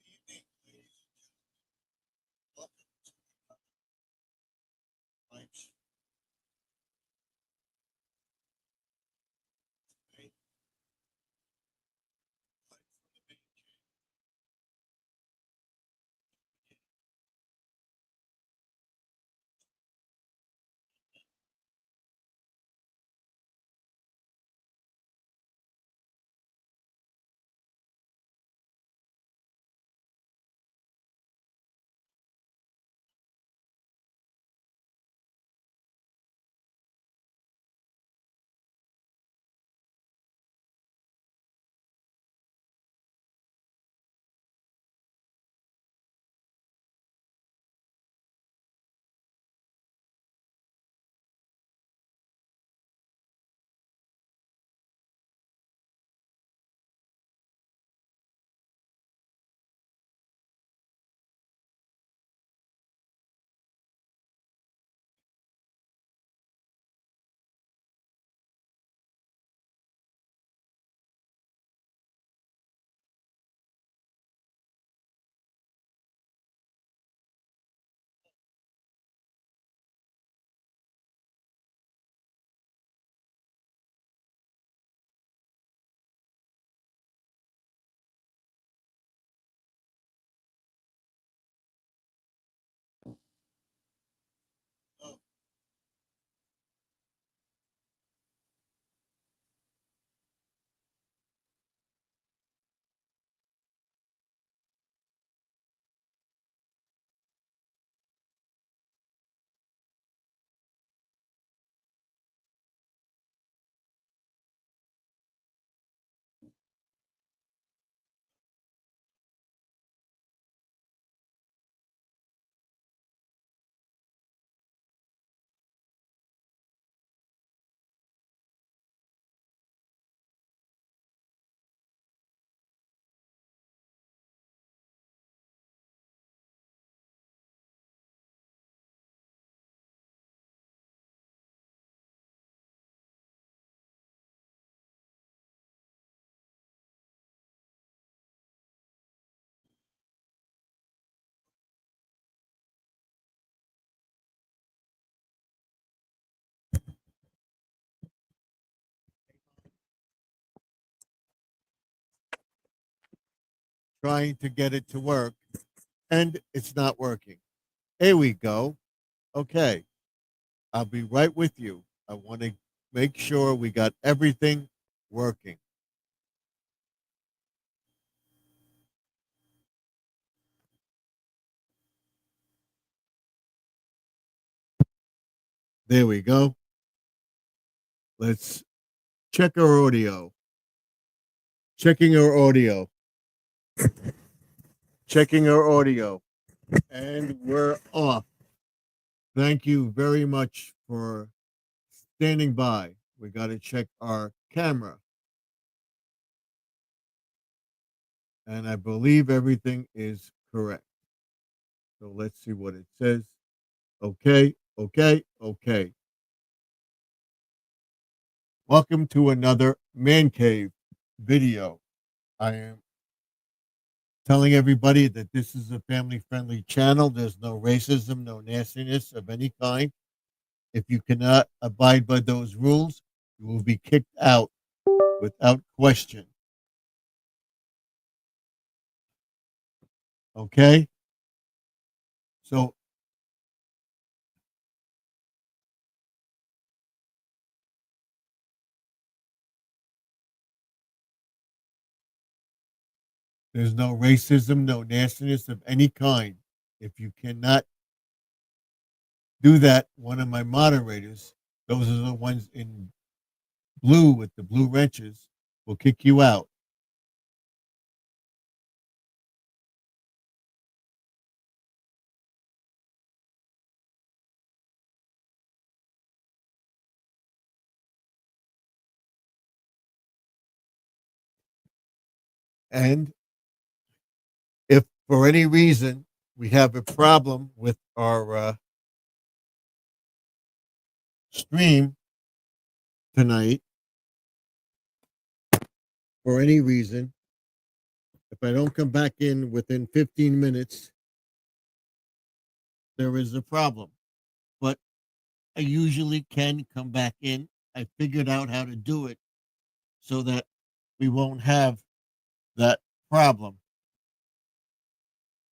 Good evening, ladies and gentlemen. Welcome to live from the main Oh, trying to get it to work, and it's not working. Here we go. Okay, I'll be right with you. I want to make sure we got everything working. There we go. Let's check our audio. Checking our audio. Checking our audio. And we're off. Thank you very much for standing by. We got to check our camera. And I believe everything is correct. So let's see what it says. Okay, okay, okay. Welcome to another Man Cave video. I am telling everybody that this is a family friendly channel. There's no racism, no nastiness of any kind. If you cannot abide by those rules, you will be kicked out without question. Okay? So there's no racism, no nastiness of any kind. If you cannot do that, one of my moderators, those are the ones in blue with the blue wrenches, will kick you out. And if for any reason we have a problem with our stream tonight, for any reason, if I don't come back in within 15 minutes, there is a problem. But I usually can come back in. I figured out how to do it so that we won't have that problem.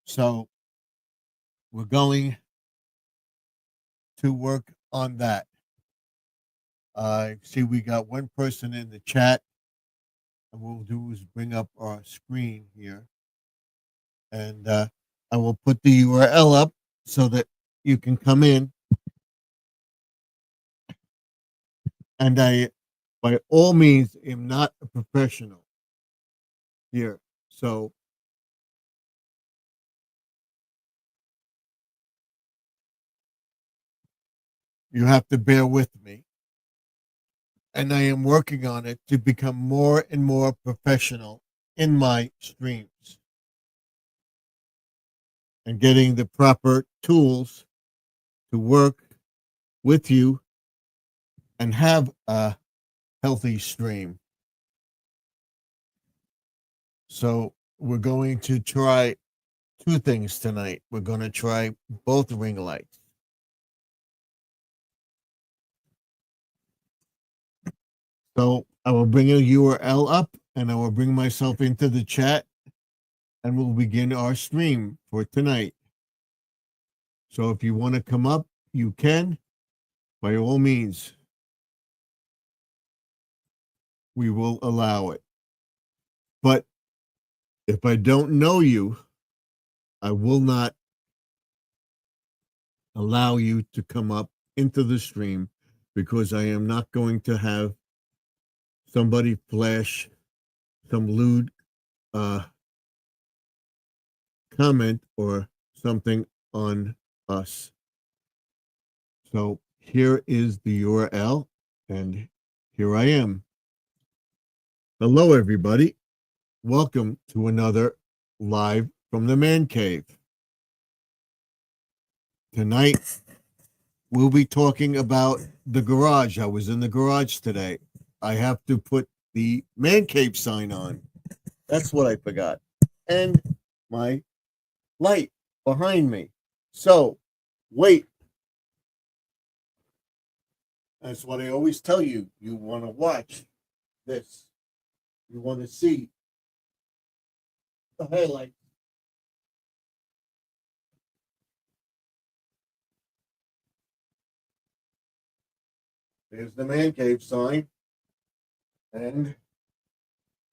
So we're going to work on that. I see we got one person in the chat. And what we'll do is bring up our screen here. And I will put the URL up so that you can come in. And I, by all means, am not a professional here. So you have to bear with me. And I am working on it to become more and more professional in my streams and getting the proper tools to work with you and have a healthy stream. So we're going to try two things tonight. We're going to try both ring lights. So I will bring a URL up and I will bring myself into the chat and we'll begin our stream for tonight. So if you want to come up, you can, by all means. We will allow it. But if I don't know you, I will not allow you to come up into the stream because I am not going to have somebody flash some lewd comment or something on us. So here is the URL and here I am. Hello, everybody. Welcome to another live from the Man Cave. Tonight, we'll be talking about the garage. I was in the garage today. I have to put the Man Cave sign on. That's what I forgot. And my light behind me. So, wait. That's what I always tell you. You want to watch this. You want to see the highlights. There's the Man Cave sign. And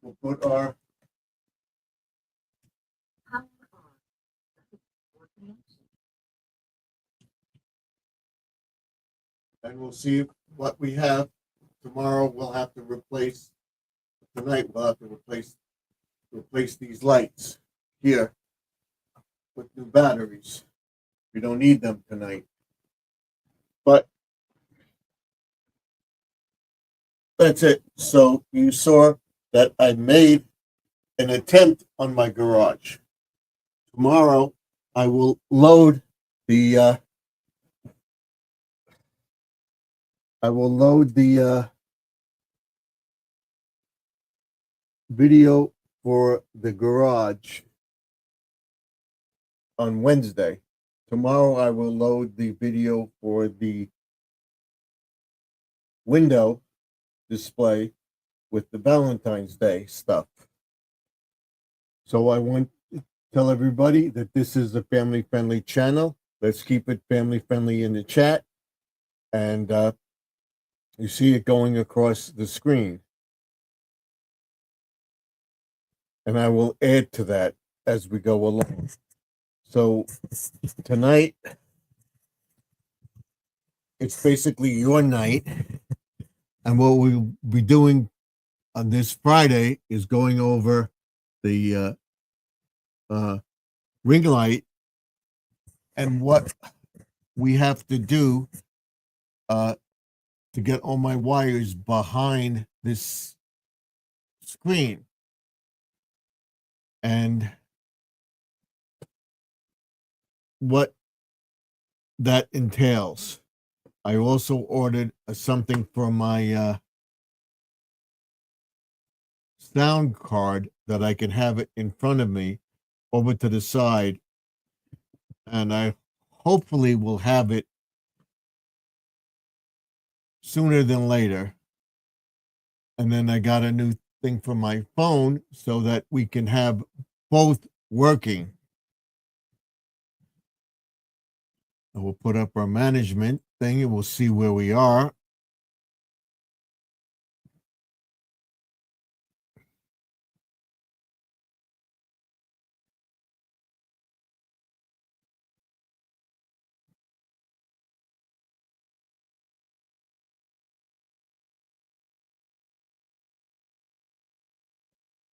we'll put our and we'll see what we have. Tomorrow we'll have to replace tonight we'll have to replace these lights here with new batteries. We don't need them tonight. But that's it. So you saw that I made an attempt on my garage. Tomorrow I will load the video for the garage on Wednesday. Tomorrow I will load the video for the window display with the Valentine's Day stuff. So I want to tell everybody that this is a family-friendly channel. Let's keep it family-friendly in the chat. And you see it going across the screen. And I will add to that as we go along. So tonight, it's basically your night. And what we'll be doing on this Friday is going over the ring light and what we have to do to get all my wires behind this screen. And what that entails. I also ordered something for my sound card that I can have it in front of me over to the side, and I hopefully will have it sooner than later. And then I got a new thing for my phone so that we can have both working. And we'll put up our management thing and we'll see where we are.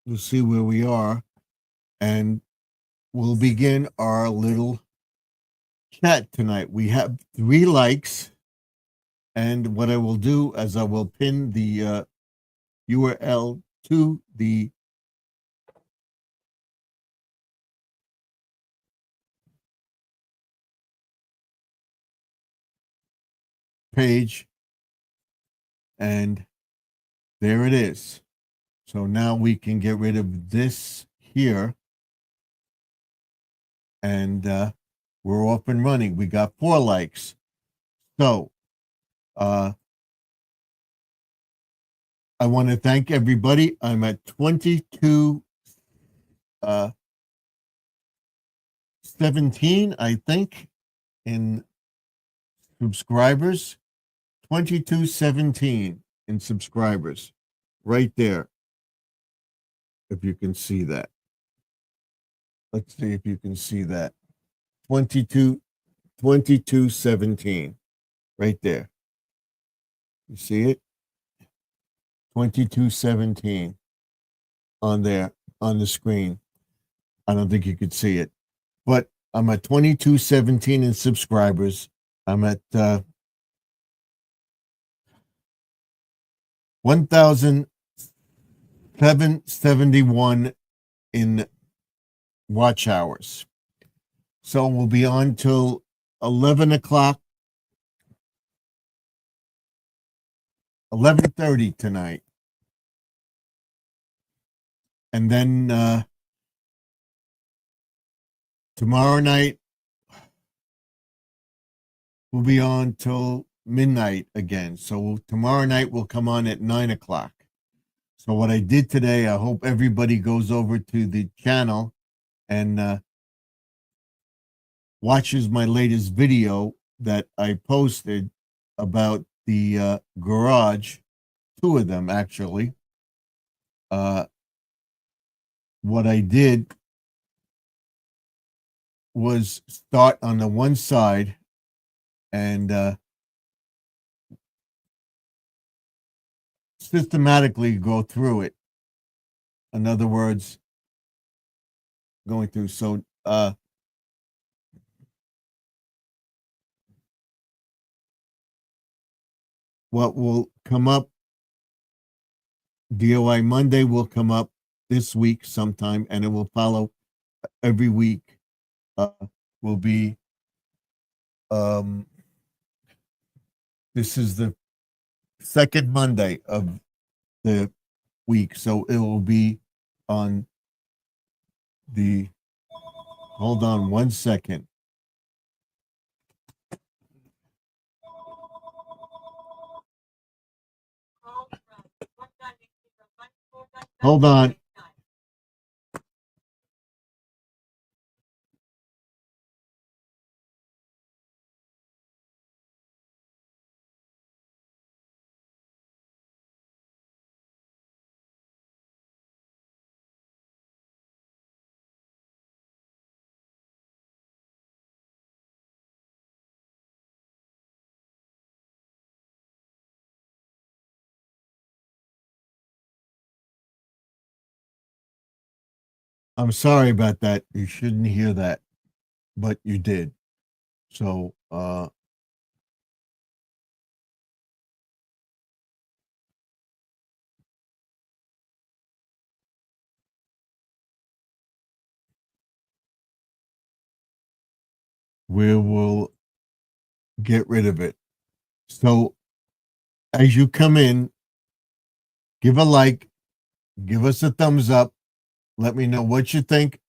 We'll see where we are, and we'll begin our little chat tonight. We have 3 likes, and what I will do is I will pin the URL to the page, and there it is. So now we can get rid of this here, and we're off and running. We got 4 likes. So I want to thank everybody. I'm at 2217, I think, in subscribers. 2217 in subscribers, right there. If you can see that. Let's see if you can see that. 2217, right there. You see it? 2217 on there on the screen. I don't think you could see it, but I'm at 2217 in subscribers. I'm at 1,771 in watch hours. So we'll be on till 11 o'clock, 11:30 tonight. And then tomorrow night, we'll be on till midnight again. So tomorrow night we'll come on at 9 o'clock. So what I did today, I hope everybody goes over to the channel and watches my latest video that I posted about the garage, 2 of them actually. What I did was start on the one side and systematically go through it. In other words, going through. So what will come up, DOI Monday will come up this week sometime, and it will follow every week. Will be this is the second Monday of the week, so it will be on the, hold on one second. Hold on. I'm sorry about that. You shouldn't hear that, but you did. So we will get rid of it. So as you come in, give a like, give us a thumbs up, let me know what you think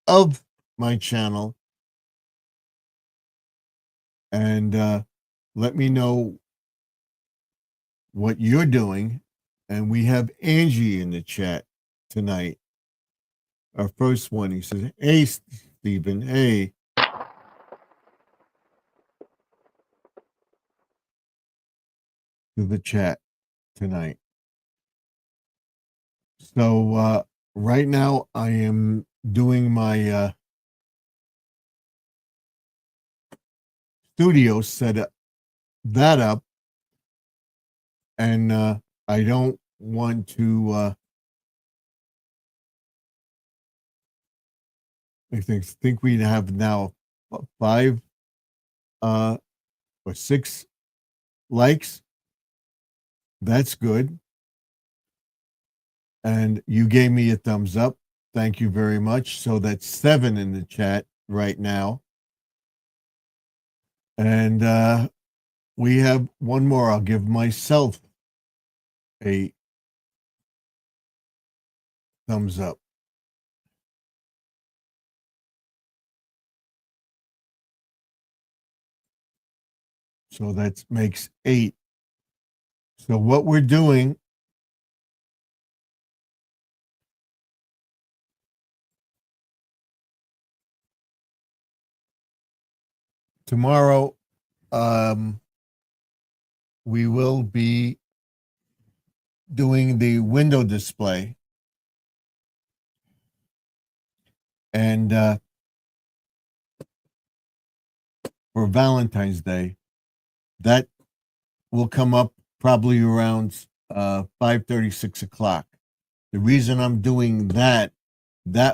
of my channel, and let me know what you're doing. And we have Angie in the chat tonight. Our first one, he says, "Hey, Stephen, hey." To the chat tonight. So right now I am doing my studio setup that up, and I don't want to I think we have now 5 or 6 likes. That's good. And you gave me a thumbs up. Thank you very much. So that's 7 in the chat right now. And we have one more. I'll give myself a thumbs up. So that makes 8. So what we're doing tomorrow, we will be doing the window display, and for Valentine's Day, that will come up probably around 5:30, 6 o'clock. The reason I'm doing that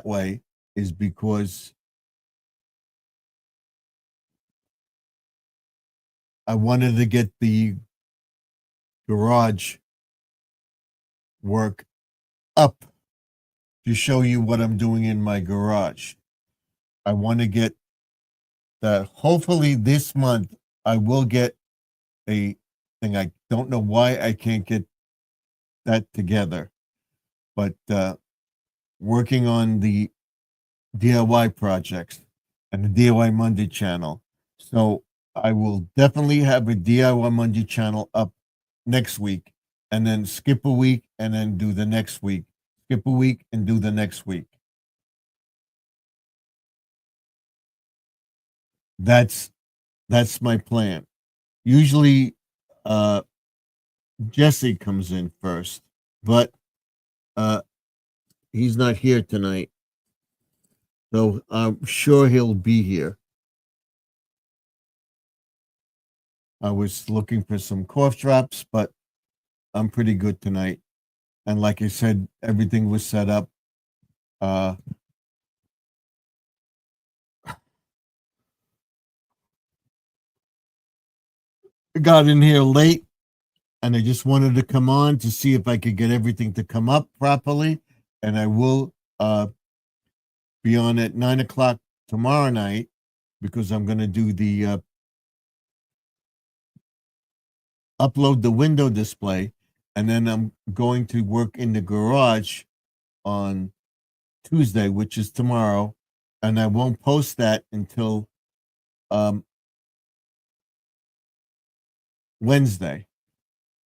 way is because I wanted to get the garage work up to show you what I'm doing in my garage. I want to get that. Hopefully this month I will get a thing. I don't know why I can't get that together, but working on the DIY projects and the DIY Monday channel. So I will definitely have a DIY Monday channel up next week, and then skip a week and then do the next week. Skip a week and do the next week. That's my plan. Usually Jesse comes in first, but he's not here tonight. So I'm sure he'll be here. I was looking for some cough drops, but I'm pretty good tonight. And like I said, everything was set up. I got in here late, and I just wanted to come on to see if I could get everything to come up properly. And I will be on at 9 o'clock tomorrow night, because I'm going to do the upload the window display, and then I'm going to work in the garage on Tuesday, which is tomorrow, and I won't post that until Wednesday,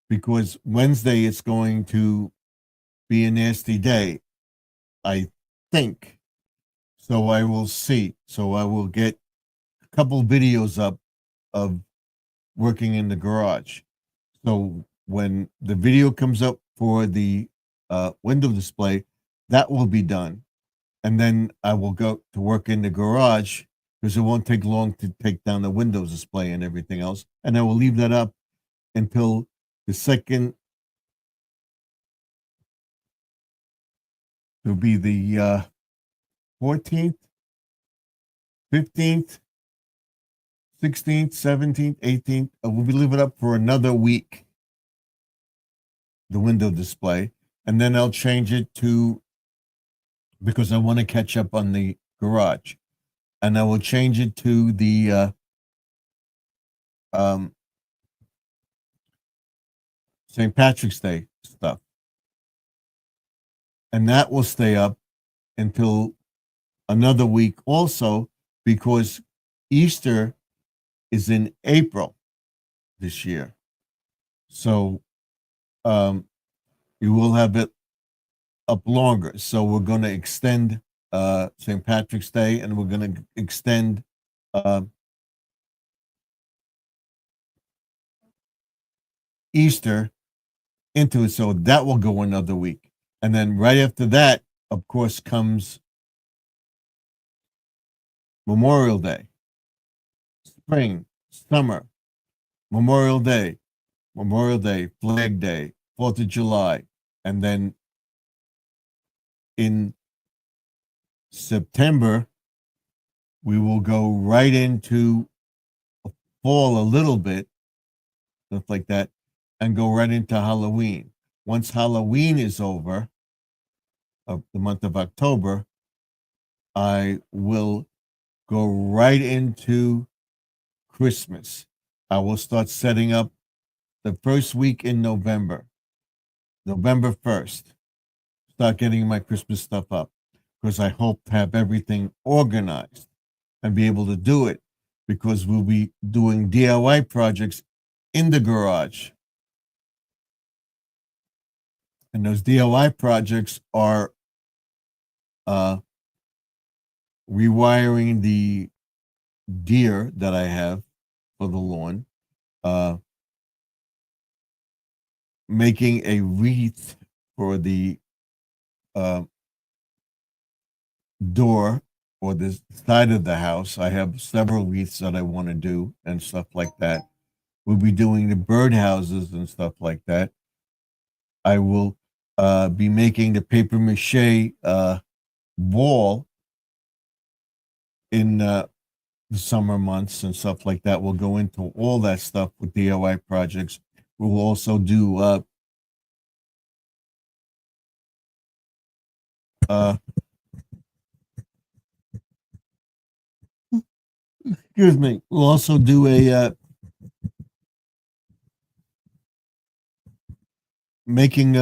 because Wednesday it's going to be a nasty day, I think. So I will see. So I will get a couple videos up of working in the garage. So when the video comes up for the window display, that will be done. And then I will go to work in the garage, because it won't take long to take down the windows display and everything else. And I will leave that up until the second. It'll be the 14th, 15th, 16th, 17th, 18th. We'll be leaving it up for another week, the window display. And then I'll change it to, because I want to catch up on the garage. And I will change it to the St. Patrick's Day stuff. And that will stay up until another week also, because Easter is in April this year. So you will have it up longer. So we're going to extend St. Patrick's Day, and we're going to extend Easter into it. So that will go another week. And then right after that, of course, comes Memorial Day, spring, summer, Memorial Day, Flag Day, 4th of July. And then in September, we will go right into fall a little bit, stuff like that, and go right into Halloween. Once Halloween is over, of the month of October, I will go right into Christmas. I will start setting up the first week in November, November 1st. Start getting my Christmas stuff up because I hope to have everything organized and be able to do it because we'll be doing DIY projects in the garage. And those DIY projects are rewiring the deer that I have for the lawn, making a wreath for the door or the side of the house. I have several wreaths that I want to do and stuff like that. We'll be doing the birdhouses and stuff like that. I will be making the paper mache wall in the summer months and stuff like that. We'll go into all that stuff with DIY projects. We'll also do excuse me. We'll also do a making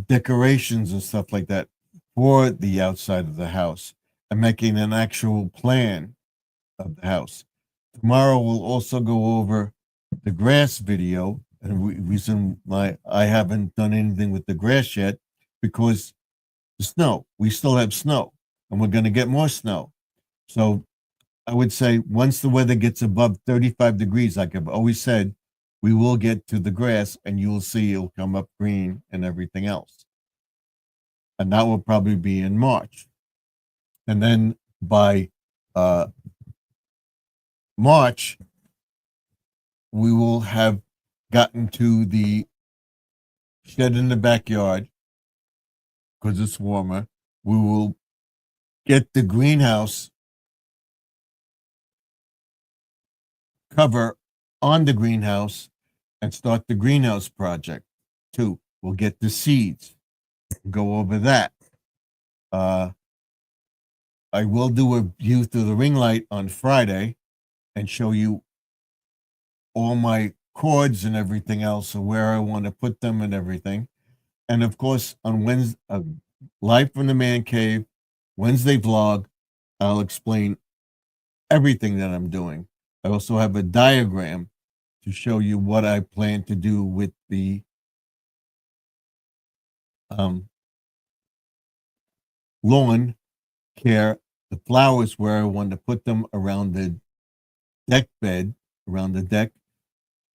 decorations and stuff like that for the outside of the house and making an actual plan of the house. Tomorrow we'll also go over the grass video, and reason why I haven't done anything with the grass yet because the snow. We still have snow, and we're going to get more snow. So I would say once the weather gets above 35 degrees, like I've always said, we will get to the grass, and you will see it'll come up green and everything else. And that will probably be in March. And then by March, we will have gotten to the shed in the backyard because it's warmer. We will get the greenhouse cover on the greenhouse and start the greenhouse project too. We'll get the seeds, go over that. I will do a view through the ring light on Friday and show you all my cords and everything else and where I want to put them and everything. And of course, on Wednesday, live from the man cave, Wednesday vlog, I'll explain everything that I'm doing. I also have a diagram to show you what I plan to do with the lawn care, the flowers where I want to put them around the deck bed, around the deck,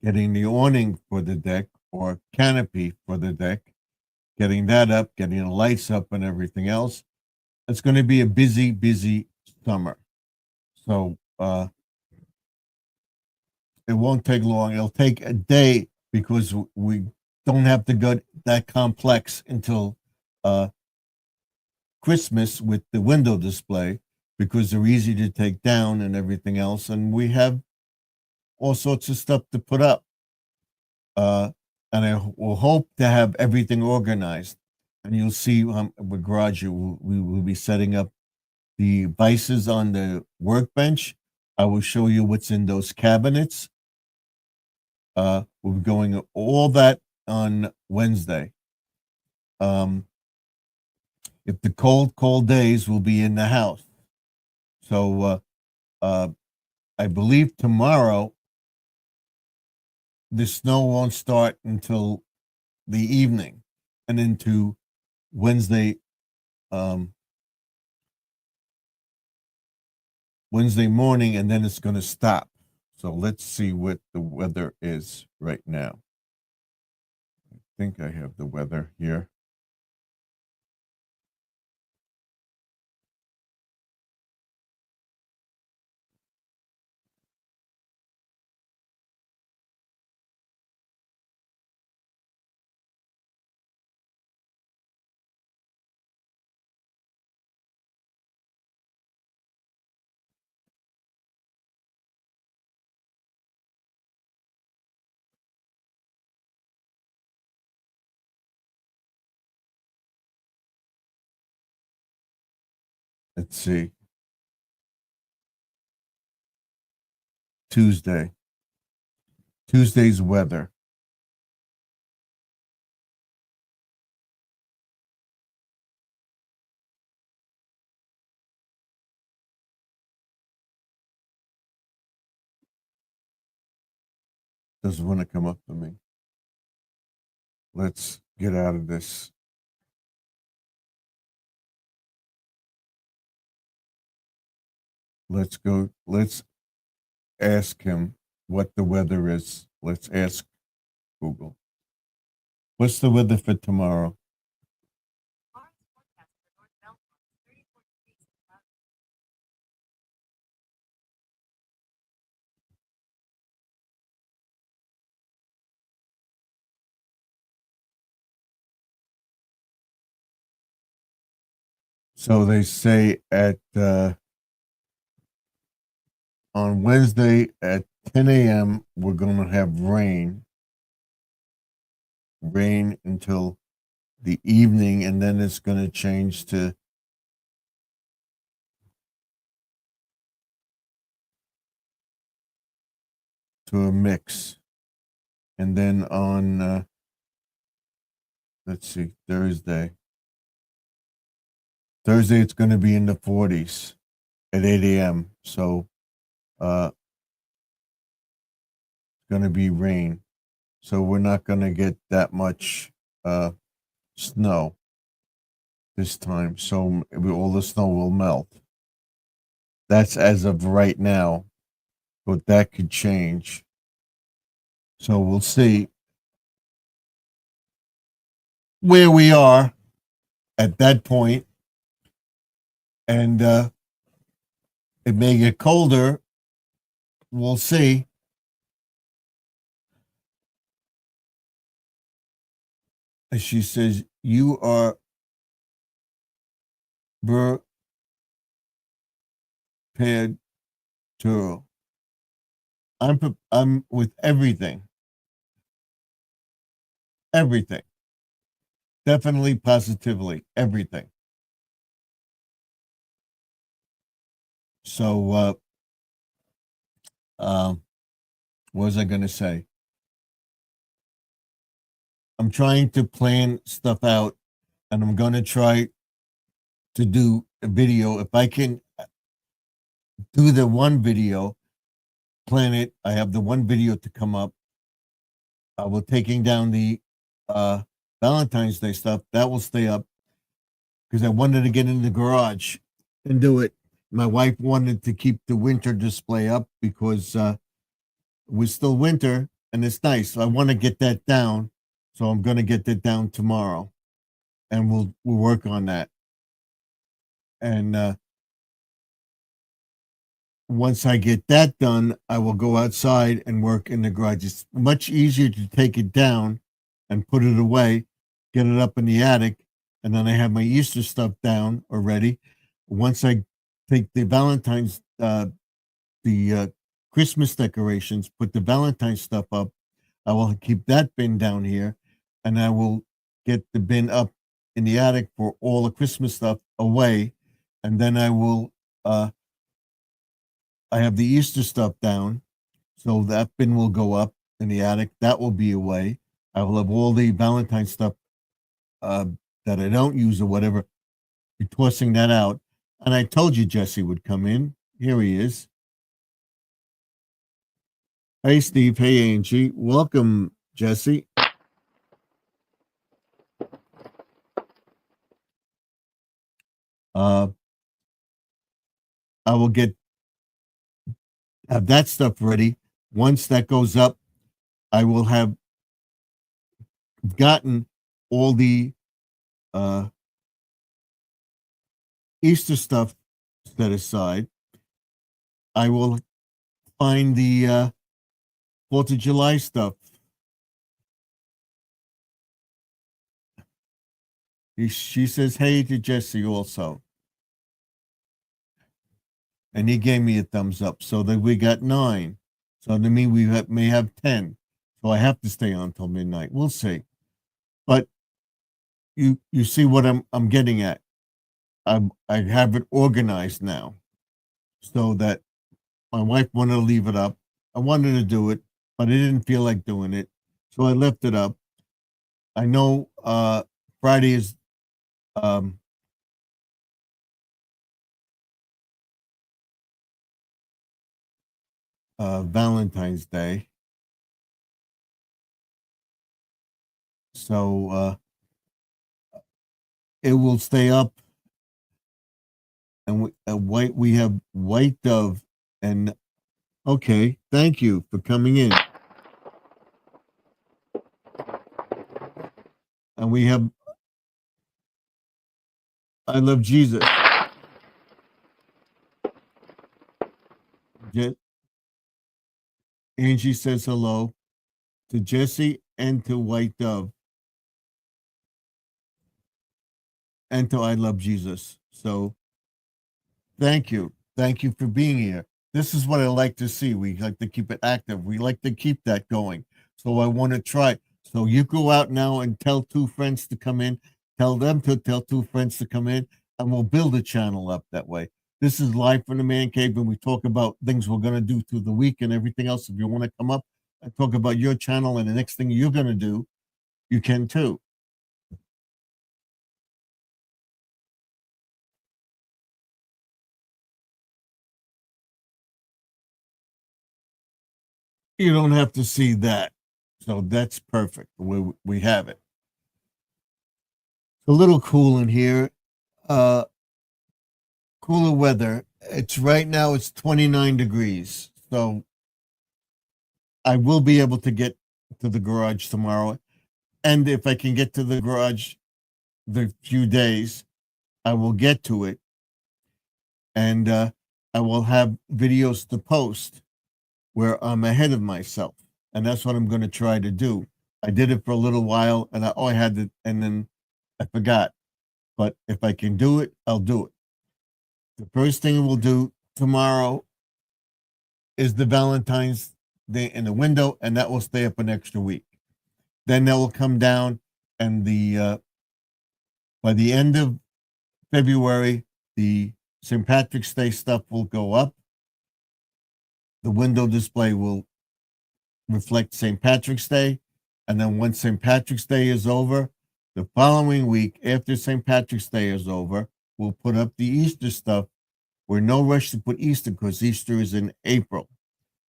getting the awning for the deck or canopy for the deck, getting that up, getting the lights up and everything else. It's going to be a busy, busy summer. So it won't take long. It'll take a day because we don't have to go that complex until Christmas with the window display because they're easy to take down and everything else. And we have all sorts of stuff to put up. And I will hope to have everything organized. And you'll see with garage, we will be setting up the vices on the workbench. I will show you what's in those cabinets. We'll be going all that on Wednesday. if the cold days will be in the house. So I believe tomorrow the snow won't start until the evening and into Wednesday um, Wednesday morning, and then it's going to stop. So let's see what the weather is right now. I think I have the weather here. Let's see. Tuesday's weather. Doesn't want to come up for me. Let's get out of this. Let's go. Let's ask him what the weather is. Let's ask Google. What's the weather for tomorrow? So they say at on Wednesday at 10 a.m. we're going to have rain until the evening, and then it's going to change to a mix. And then on let's see, Thursday it's going to be in the 40s at 8 a.m. So it's going to be rain. So we're not going to get that much snow this time. So all the snow will melt. That's as of right now, but that could change. So we'll see where we are at that point. And it may get colder. We'll see. As she says, you are prepared to. I'm with everything. Everything. Definitely, positively, everything. So, what was I going to say? I'm trying to plan stuff out, and I'm going to try to do a video. If I can do the one video, plan it. I have the one video to come up. We're taking down the Valentine's Day stuff. That will stay up because I wanted to get in the garage and do it. My wife wanted to keep the winter display up because we're still winter and it's nice. So I want to get that down. So I'm going to get that down tomorrow, and we'll work on that. And once I get that done, I will go outside and work in the garage. It's much easier to take it down and put it away, get it up in the attic, and then I have my Easter stuff down already. Once I take the Valentine's, the Christmas decorations, put the Valentine's stuff up, I will keep that bin down here, and I will get the bin up in the attic for all the Christmas stuff away, and then I will. I have the Easter stuff down, so that bin will go up in the attic. That will be away. I will have all the Valentine stuff that I don't use or whatever You're tossing that out. And I told you Jesse would come in. Here he is. Hey, Steve. Hey, Angie. Welcome, Jesse. I will have that stuff ready. Once that goes up, I will have gotten all the Easter stuff set aside. I will find the 4th of July stuff. She says hey to Jesse also. And he gave me a thumbs up. So that we got 9. So to me, may have 10. So I have to stay on till midnight. We'll see. But you see what I'm getting at. I have it organized now, so that my wife wanted to leave it up. I wanted to do it, but I didn't feel like doing it, so I left it up. I know Friday is Valentine's Day, so it will stay up. And we have White Dove, and okay, thank you for coming in. And we have I Love Jesus. Angie says hello to Jesse and to White Dove and to I Love Jesus. So thank you. Thank you for being here. This is what I like to see. We like to keep it active. We like to keep that going. So I want to try. So you go out now and tell 2 friends to come in. Tell them to tell 2 friends to come in, and we'll build a channel up that way. This is Live from the Man Cave, and we talk about things we're going to do through the week and everything else. If you want to come up and talk about your channel and the next thing you're going to do, you can too. You don't have to see that. So that's perfect. We have it. It's a little cool in here. Cooler weather. It's right now it's 29 degrees. So I will be able to get to the garage tomorrow. And if I can get to the garage the few days, I will get to it. And I will have videos to post where I'm ahead of myself. And that's what I'm going to try to do. I did it for a little while and I had to, and then I forgot. But if I can do it, I'll do it. The first thing we'll do tomorrow is the Valentine's Day in the window, and that will stay up an extra week. Then that will come down, and by the end of February, the St. Patrick's Day stuff will go up. The window display will reflect St. Patrick's Day, and then once St. Patrick's Day is over, the following week after St. Patrick's Day is over, we'll put up the Easter stuff. We're no rush to put Easter because Easter is in April.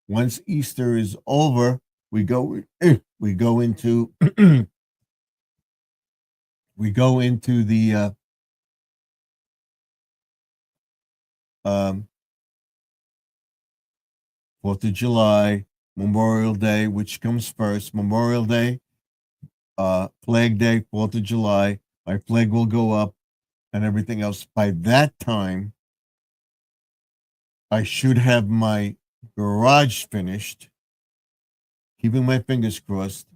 Once Easter is over, we go into we go into the 4th of July, Memorial Day, which comes first. Memorial Day, Flag Day, 4th of July. My flag will go up and everything else. By that time, I should have my garage finished. Keeping my fingers crossed.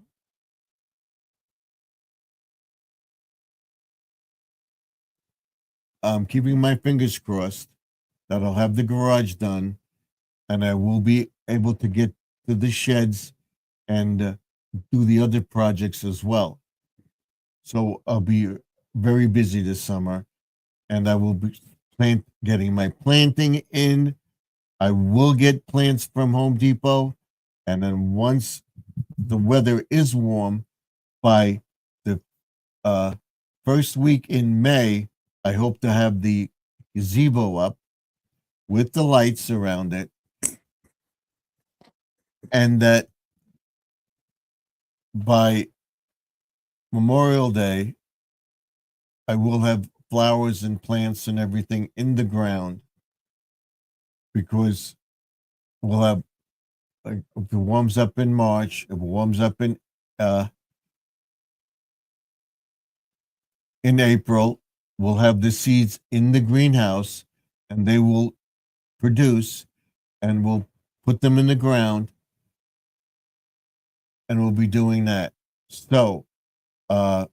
I'm keeping my fingers crossed that I'll have the garage done and I will be able to get to the sheds and do the other projects as well. So I'll be very busy this summer and I will be getting my planting in. I will get plants from Home Depot. And then once the weather is warm, by the first week in May, I hope to have the gazebo up with the lights around it, and that by Memorial Day, I will have flowers and plants and everything in the ground, because we'll have, like, if it warms up in March, if it warms up uh in April, we'll have the seeds in the greenhouse, and they will produce, and we'll put them in the ground, and we'll be doing that. So, uh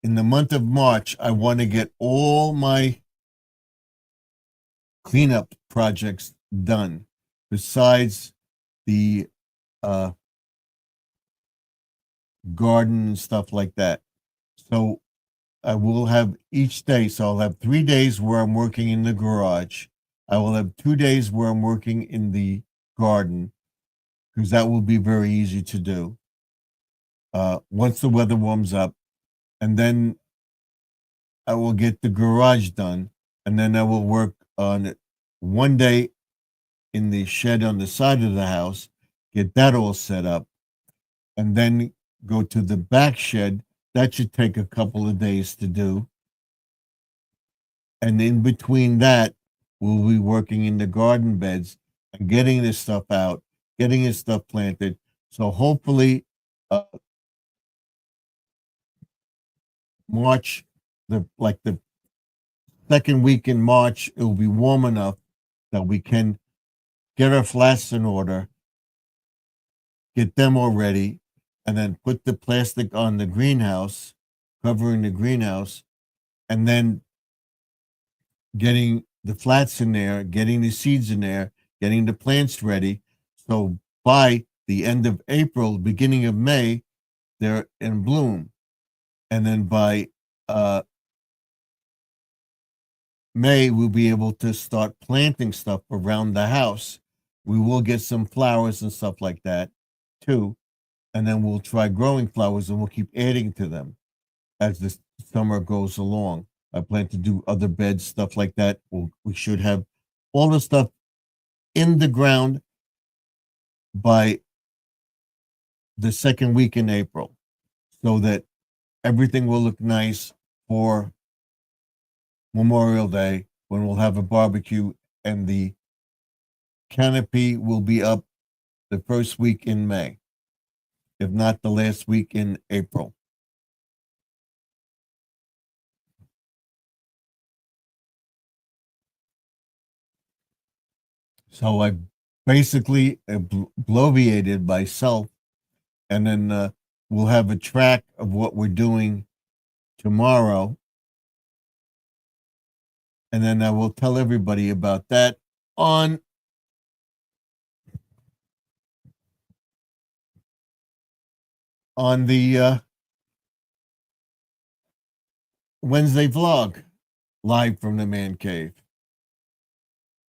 in the month of March, I want to get all my cleanup projects done, besides the uh, garden and stuff like that. So I will have each day. So I'll have 3 days where I'm working in the garage. I will have 2 days where I'm working in the garden, because that will be very easy to do once the weather warms up. And then I will get the garage done. And then I will work on 1 day in the shed on the side of the house, get that all set up, and then go to the back shed. That should take a couple of days to do. And in between that, we'll be working in the garden beds and getting this stuff out, getting this stuff planted. So hopefully, uh, March, the second week in March, it will be warm enough that we can get our flats in order, get them all ready, and then put the plastic on the greenhouse, covering the greenhouse, and then getting the flats in there, getting the seeds in there, getting the plants ready. So by the end of April, beginning of May, they're in bloom. And then by May, we'll be able to start planting stuff around the house. We will get some flowers and stuff like that too. And then we'll try growing flowers, and we'll keep adding to them as the summer goes along. I plan to do other beds, stuff like that. We should have all the stuff in the ground by the second week in April, so that everything will look nice for Memorial Day, when we'll have a barbecue, and the canopy will be up the first week in May, if not the last week in April. So I basically bloviated myself, and then we'll have a track of what we're doing tomorrow, and then I will tell everybody about that on the Wednesday vlog, live from the man cave.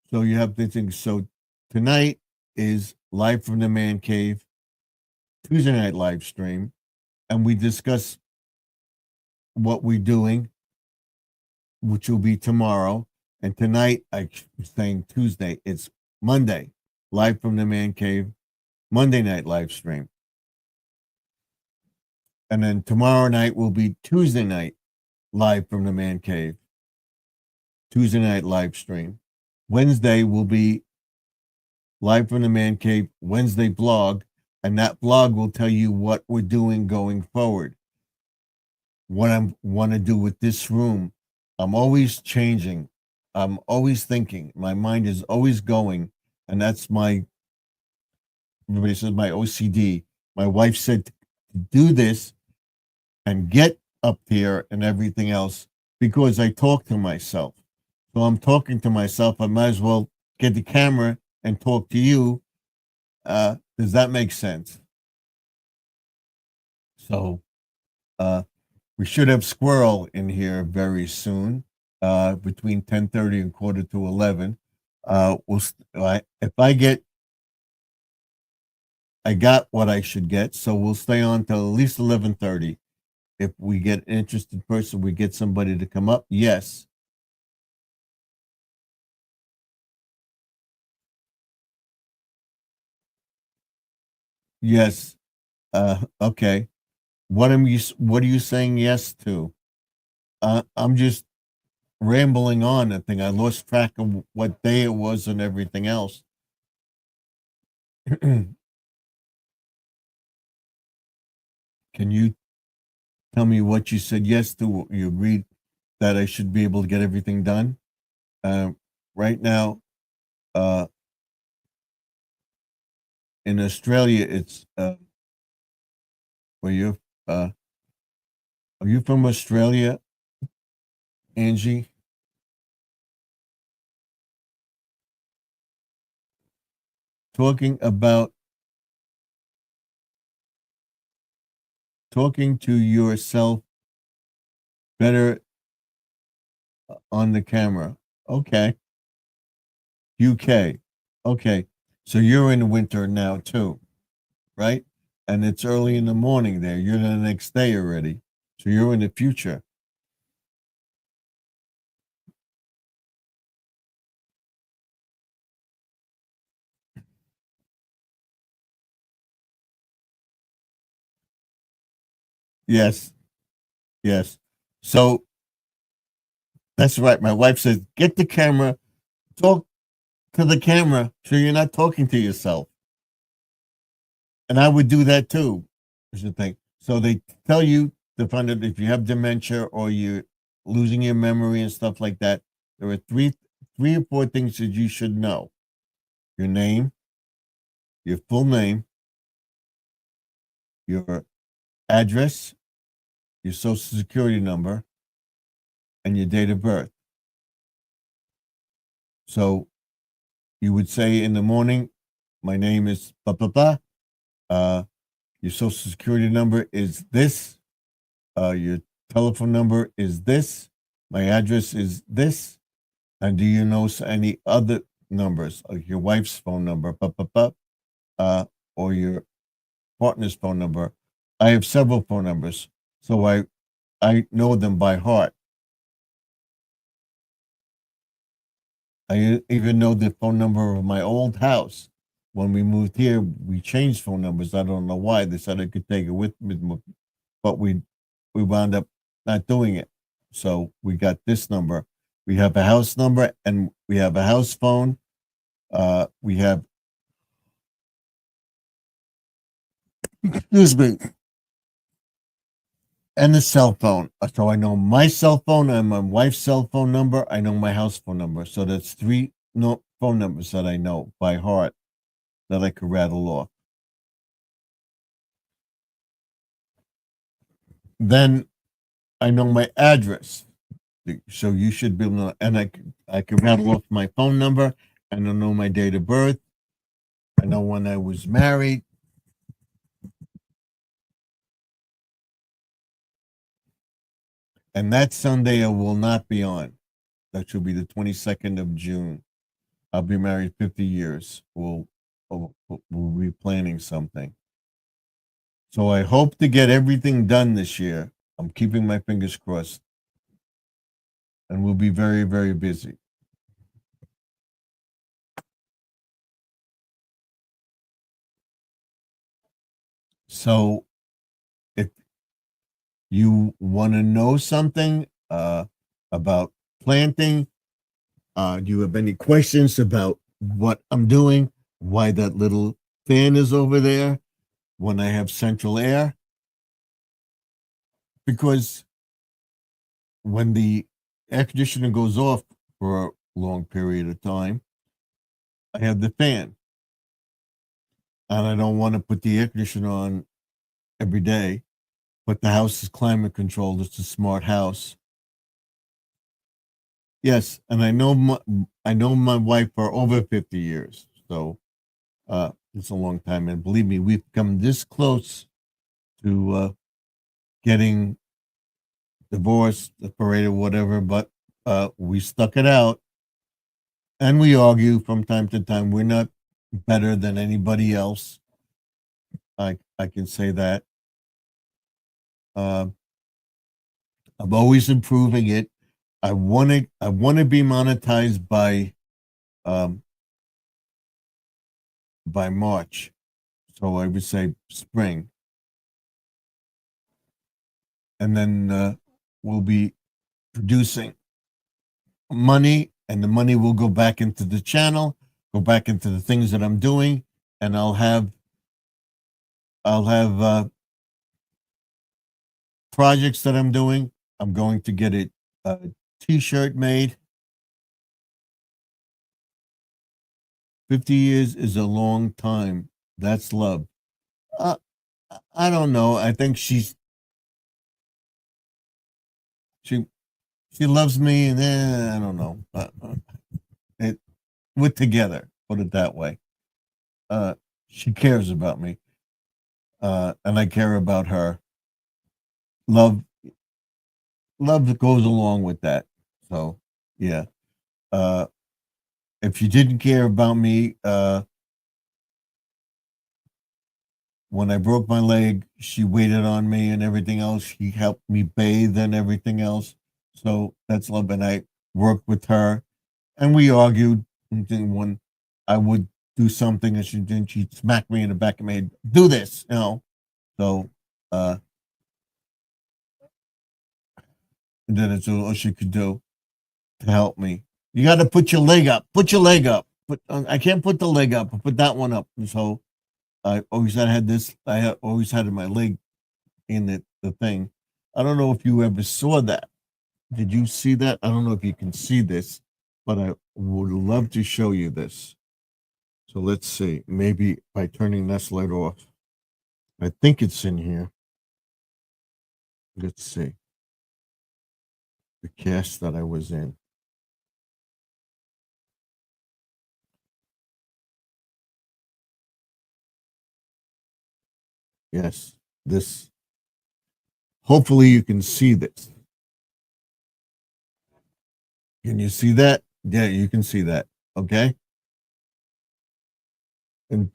So you have to think. So tonight is live from the man cave, Tuesday night live stream, and we discuss what we're doing, which will be tomorrow. And tonight, I'm saying Tuesday, it's Monday, live from the man cave, Monday night live stream. And then tomorrow night will be Tuesday night, live from the man cave, Tuesday night live stream. Wednesday will be live from the man cave, Wednesday blog, and that blog will tell you what we're doing going forward, what I want to do with this room. I'm always changing. I'm always thinking. My mind is always going, and that's everybody says my OCD. My wife said to do this and get up here and everything else, because I talk to myself. So I'm talking to myself. I might as well get the camera and talk to you. Does that make sense? So we should have Squirrel in here very soon, between 10:30 and quarter to 11. If I got what I should get, so we'll stay on till at least 11:30. if we get an interested person, we get somebody to come up. Yes. Yes. Okay. What are you saying yes to? I'm just rambling on. I think I lost track of what day it was and everything else. Can you tell me what you said yes to? You agreed that I should be able to get everything done. Right now, uh, in Australia, it's where you are you from Australia, Angie? Talking about talking to yourself better on the camera. Okay. UK. Okay. So you're in winter now too, right? And it's early in the morning there. You're the next day already. So you're in the future. Yes. Yes. So that's right. My wife says, get the camera, talk to the camera so you're not talking to yourself. And I would do that too, is the thing. So they tell you to find out if you have dementia or you're losing your memory and stuff like that. There are three or four things that you should know: your name, your full name, your address, your social security number, and your date of birth. So you would say in the morning, my name is blah blah blah. Your social security number is this. Your telephone number is this. My address is this. And do you know any other numbers, like your wife's phone number, uh, or your partner's phone number? I have several phone numbers, so I know them by heart. I even know the phone number of my old house. When we moved here, we changed phone numbers. I don't know why. They said I could take it with me, but we wound up not doing it. So we got this number. We have a house number and we have a house phone. We have, excuse me, and a cell phone. So I know my cell phone and my wife's cell phone number. I know my house phone number. So that's three no phone numbers that I know by heart that I could rattle off. Then I know my address. So you should be able to, and I can rattle off my phone number and I know my date of birth. I know when I was married. And that Sunday I will not be on. That should be the 22nd of June. I'll be married 50 years. We'll be planning something. So I hope to get everything done this year. I'm keeping my fingers crossed. And we'll be very, very busy. So if you want to know something about planting, do you have any questions about what I'm doing? Why that little fan is over there? When I have central air? Because when the air conditioner goes off for a long period of time, I have the fan. And I don't want to put the air conditioner on every day, but the house is climate controlled. It's a smart house. Yes, and I know my wife for over 50 years. So it's a long time. And believe me, we've come this close to getting divorced, separated, whatever, but we stuck it out and we argue from time to time. We're not better than anybody else. I can say that. I'm always improving it. I want to be monetized um by March. So I would say spring. And then we'll be producing money, and the money will go back into the channel, go back into the things that I'm doing, and I'll have projects that I'm doing. I'm going to get a t-shirt made. 50 years is a long time. That's love. Uh, I don't know. I think she she loves me, and I don't know. It we're together. Put it that way. Uh, she cares about me, and I care about her. Love, love goes along with that. So, yeah. Uh, if she didn't care about me, when I broke my leg, she waited on me and everything else. She helped me bathe and everything else. So that's love. And I worked with her, and we argued. And then when I would do something, and she'd smack me in the back of my head, do this, you know. So, uh, and then it's all she could do to help me. You got to put your leg up. Put your leg up. I can't put the leg up. I put that one up. And so I always had this. Always had my leg in the thing. I don't know if you ever saw that. Did you see that? I don't know if you can see this, but I would love to show you this. So let's see. Maybe by turning this light off. I think it's in here. Let's see. The cast that I was in. Yes. This. Hopefully you can see this. Can you see that? Yeah, you can see that. Okay. And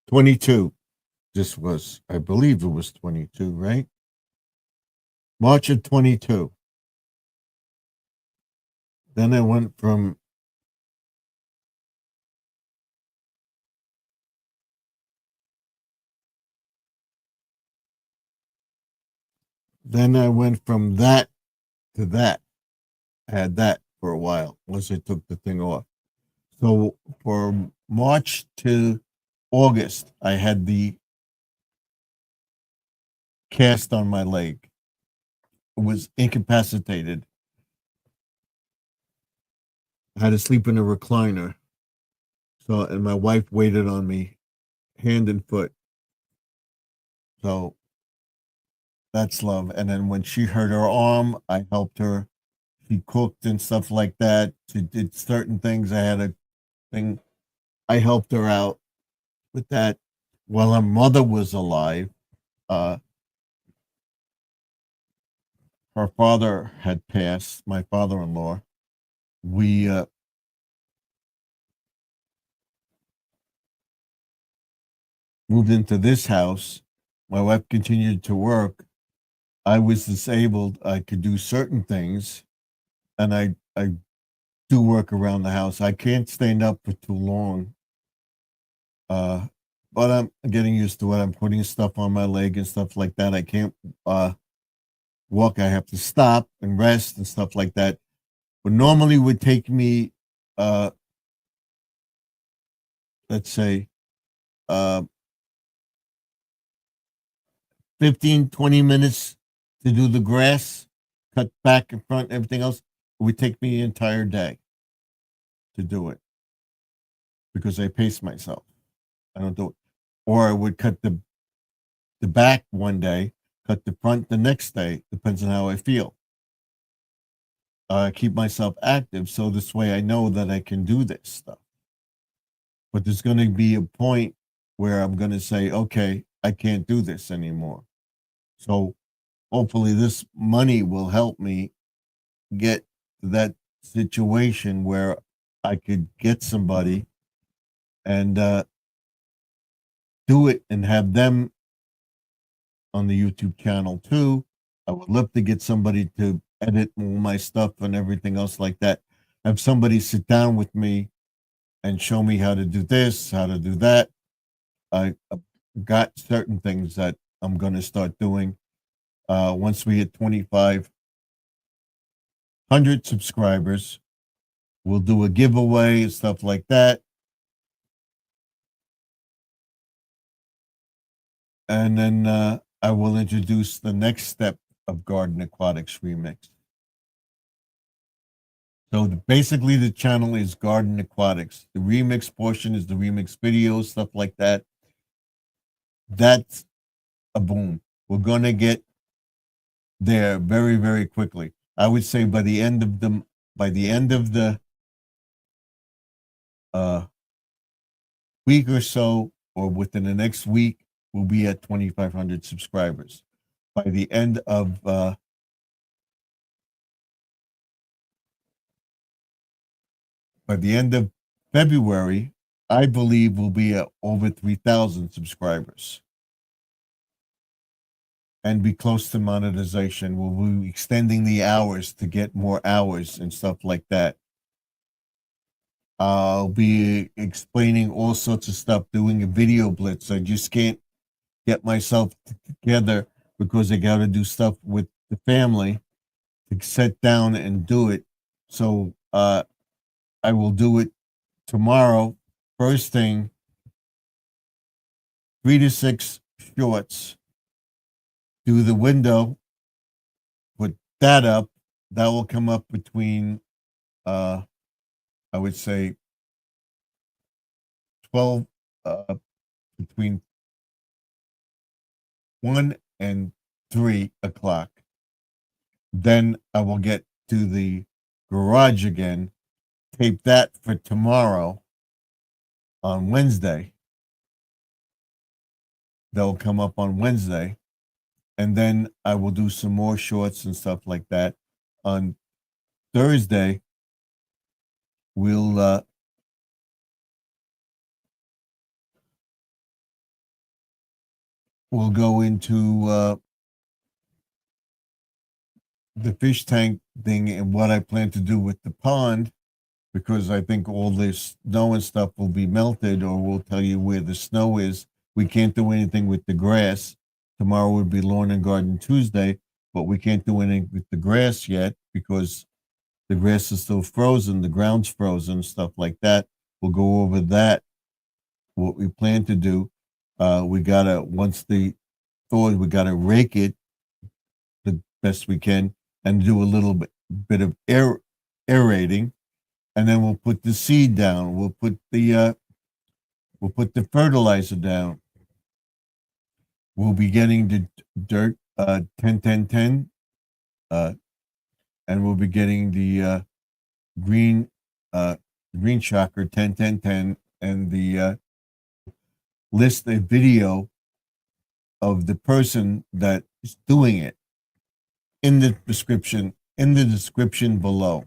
22. This was, I believe it was 22, right? March of 22. Then I went from that to that. I had that for a while once I took the thing off. So for March to August, I had the cast on my leg. It was incapacitated. I had to sleep in a recliner. So, and my wife waited on me hand and foot. So that's love. And then when she hurt her arm, I helped her. She cooked and stuff like that. She did certain things. I had a thing. I helped her out with that while her mother was alive. Uh, her father had passed, my father-in-law. We moved into this house. My wife continued to work. I was disabled. I could do certain things, and I do work around the house. I can't stand up for too long. Uh, but I'm getting used to it. I'm putting stuff on my leg and stuff like that. I can't walk. I have to stop and rest and stuff like that. But normally would take me, uh, let's say, uh, 15, 20 minutes to do the grass, cut back in front, everything else. It would take me the entire day to do it because I pace myself. I don't do it. Or I would cut the back one day, cut the front the next day, depends on how I feel. Keep myself active so this way I know that I can do this stuff. But there's going to be a point where I'm going to say, okay, I can't do this anymore. So hopefully this money will help me get to that situation where I could get somebody and do it and have them on the YouTube channel too. I would love to get somebody to edit all my stuff and everything else like that. Have somebody sit down with me and show me how to do this, how to do that. I got certain things that I'm going to start doing. Once we hit 2,500 subscribers, we'll do a giveaway and stuff like that. And then I will introduce the next step of Garden Aquatics Remix. So basically the channel is Garden Aquatics. The remix portion is the remix videos, stuff like that. That's a boom. We're going to get there very, very quickly. I would say by the end of the week or so, or within the next week, we'll be at 2,500 subscribers. By the end of February, I believe we'll be at over 3,000 subscribers and be close to monetization. We'll be extending the hours to get more hours and stuff like that. I'll be explaining all sorts of stuff, doing a video blitz. I just can't get myself together because I got to do stuff with the family to sit down and do it. So I will do it tomorrow. First thing, 3 to 6 shorts. Do the window, put that up. That will come up between, I would say, 12, between 1 and 3 o'clock. Then I will get to the garage again, tape that for tomorrow on Wednesday. They'll come up on Wednesday. And then I will do some more shorts and stuff like that. On Thursday, we'll go into the fish tank thing and what I plan to do with the pond, because I think all this snow and stuff will be melted, or we'll tell you where the snow is. We can't do anything with the grass. Tomorrow would be Lawn and Garden Tuesday, but we can't do anything with the grass yet because the grass is still frozen, the ground's frozen, stuff like that. We'll go over that, what we plan to do. We gotta, once the thawed, we gotta rake it the best we can and do a little bit of aerating, and then we'll put the seed down. We'll put the fertilizer down. We'll be getting the dirt 10-10-10, and we'll be getting the green shocker 10-10-10, and the list a video of the person that is doing it in the description below.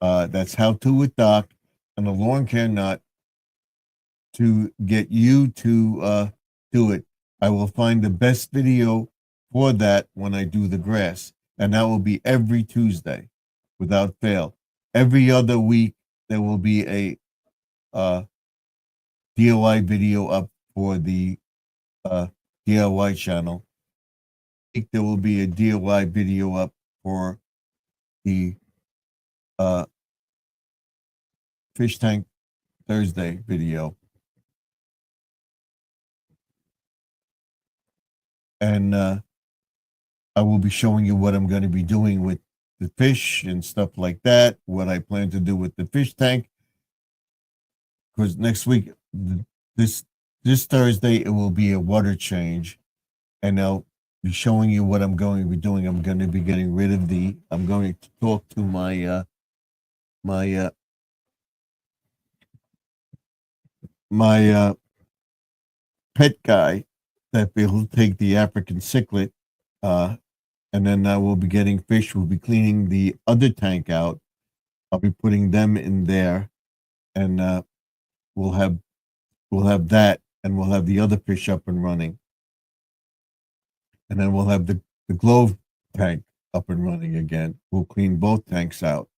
That's How To with Doc and a Lawn Care Nut to get you to do it. I will find the best video for that when I do the grass, and that will be every Tuesday without fail. Every other week there will be a DIY video up for the DIY channel. There will be a DIY video up for the Fish Tank Thursday video. And I will be showing you what I'm going to be doing with the fish and stuff like that, what I plan to do with the fish tank. Because next week, this Thursday, it will be a water change, and I'll be showing you what I'm going to be doing. I'm going to be getting rid of I'm going to talk to my pet guy that will take the African cichlid, and then I will be getting fish. We'll be cleaning the other tank out. I'll be putting them in there, and we'll have that, and we'll have the other fish up and running. And then we'll have the glow tank up and running again. We'll clean both tanks out.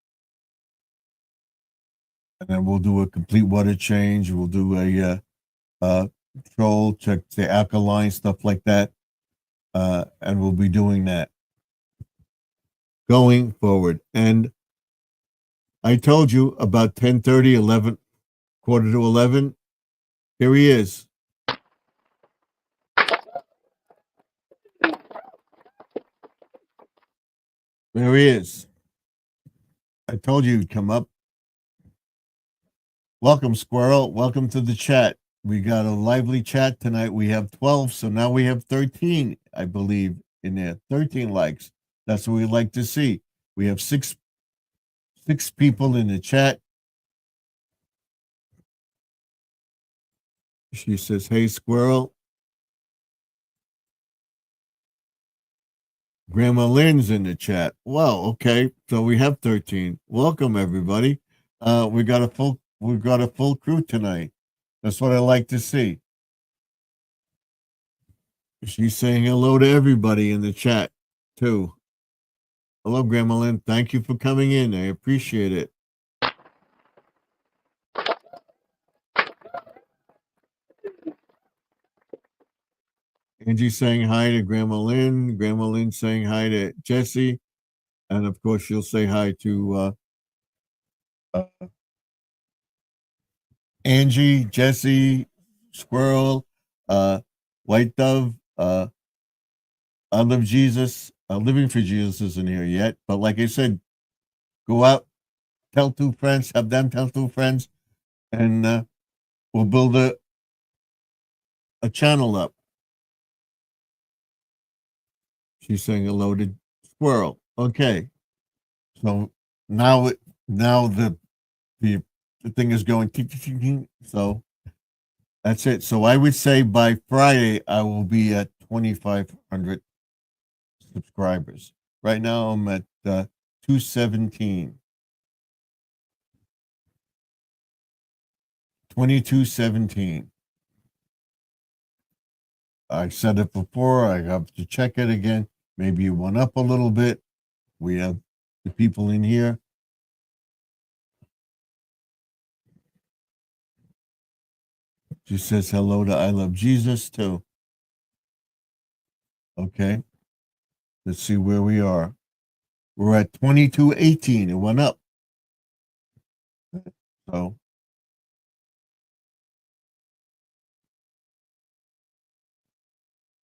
And then we'll do a complete water change. We'll do a control, check the alkaline, stuff like that. And we'll be doing that going forward. And I told you about 10:30, 11, quarter to 11. Here he is. There he is. I told you he'd come up. Welcome, Squirrel. Welcome to the chat. We got a lively chat tonight. We have 12, so now we have 13, I believe, in there. 13 likes. That's what we like to see. We have six people in the chat. She says, "Hey, Squirrel." Grandma Lynn's in the chat. Well, okay, so we have 13. Welcome, everybody. We got a full crew tonight. That's what I like to see. She's saying hello to everybody in the chat too. Hello, Grandma Lynn. Thank you for coming in. I appreciate it. Angie saying hi to Grandma Lynn. Grandma Lynn saying hi to Jesse. And of course, she'll say hi to Angie, Jesse, Squirrel, White Dove. I Love Jesus. Living for Jesus isn't here yet. But like I said, go out, tell two friends, have them tell two friends, and we'll build a channel up. She's saying hello to Squirrel. Okay. So now the thing is going. So that's it. So I would say by Friday I will be at 2,500 subscribers. Right now I'm at 217. 2217. I said it before. I have to check it again. Maybe it went up a little bit. We have the people in here. She says hello to I Love Jesus too. Okay. Let's see where we are. We're at 2218. It went up.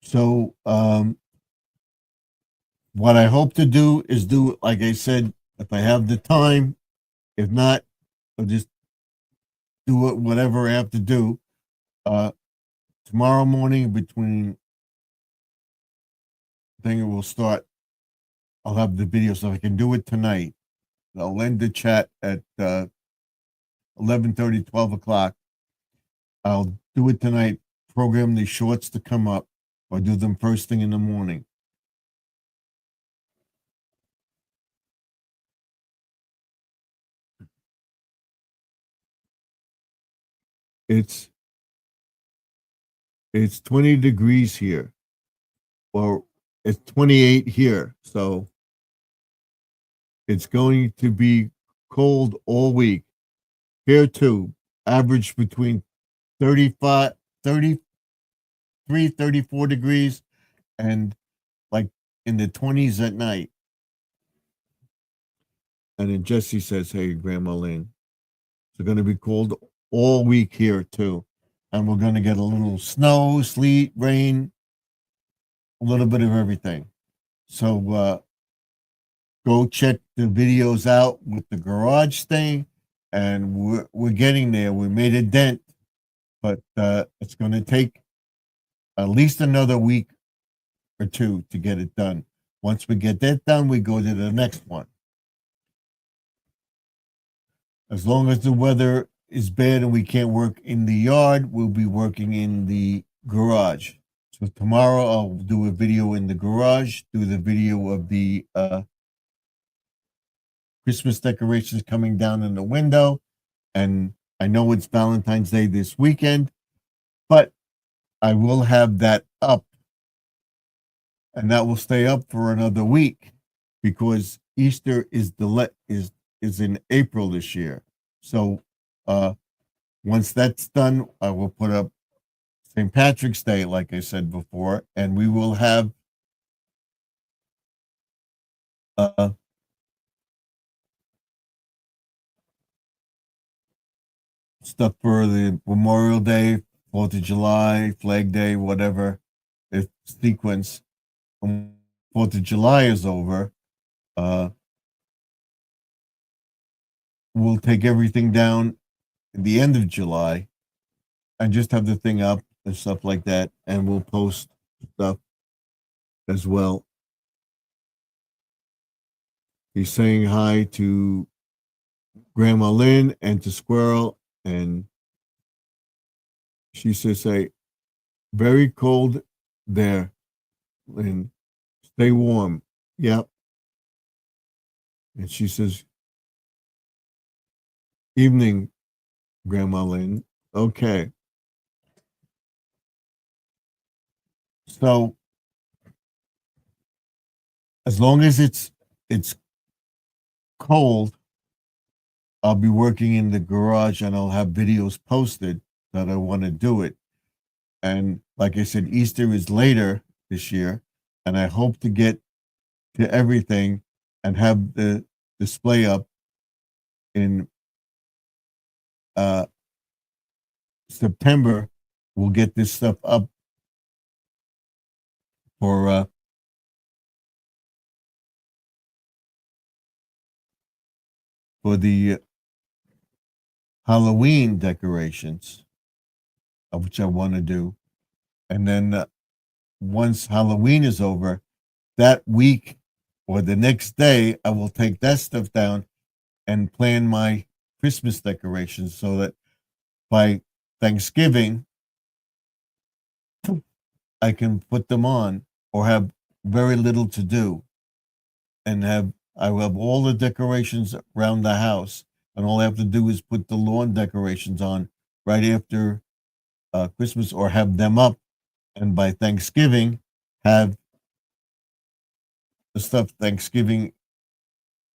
So what I hope to do is do, like I said, if I have the time. If not, I'll just do whatever I have to do. Tomorrow morning between thing it will start. I'll have the video, so I can do it tonight. I'll end the chat at 11:30, 12 o'clock. I'll do it tonight. Program the shorts to come up, or do them first thing in the morning. It's 20 degrees here, or it's 28 here, so it's going to be cold all week. Here too, average between 35, 33, 34 degrees, and like in the 20s at night. And then Jesse says, "Hey, Grandma Lynn, it's going to be cold all week here too. And we're going to get a little snow, sleet, rain, a little bit of everything." So go check the videos out with the garage thing. And we're getting there. We made a dent, but it's going to take at least another week or two to get it done. Once we get that done, we go to the next one. As long as the weather is bad and we can't work in the yard, we'll be working in the garage. So tomorrow I'll do a video in the garage, do the video of the Christmas decorations coming down in the window. And I know it's Valentine's Day this weekend, but I will have that up, and that will stay up for another week because Easter is in April this year. So uh, once that's done, I will put up St. Patrick's Day, like I said before, and we will have uh, stuff for the Memorial Day, 4th of July, Flag Day, whatever if sequence. When 4th of July is over, uh, we'll take everything down at the end of July and just have the thing up and stuff like that, and we'll post stuff as well. He's saying hi to Grandma Lynn and to Squirrel, and she says, "Say very cold there, Lynn. Stay warm." Yep. And she says, "Evening, Grandma Lynn." Okay. So as long as it's cold, I'll be working in the garage and I'll have videos posted that I want to do it. And like I said, Easter is later this year, and I hope to get to everything and have the display up in uh, September. We'll get this stuff up for the Halloween decorations, which I want to do. And then once Halloween is over, that week or the next day, I will take that stuff down and plan my Christmas decorations so that by Thanksgiving, I can put them on or have very little to do and I will have all the decorations around the house, and all I have to do is put the lawn decorations on right after Christmas or have them up, and by Thanksgiving have the stuff Thanksgiving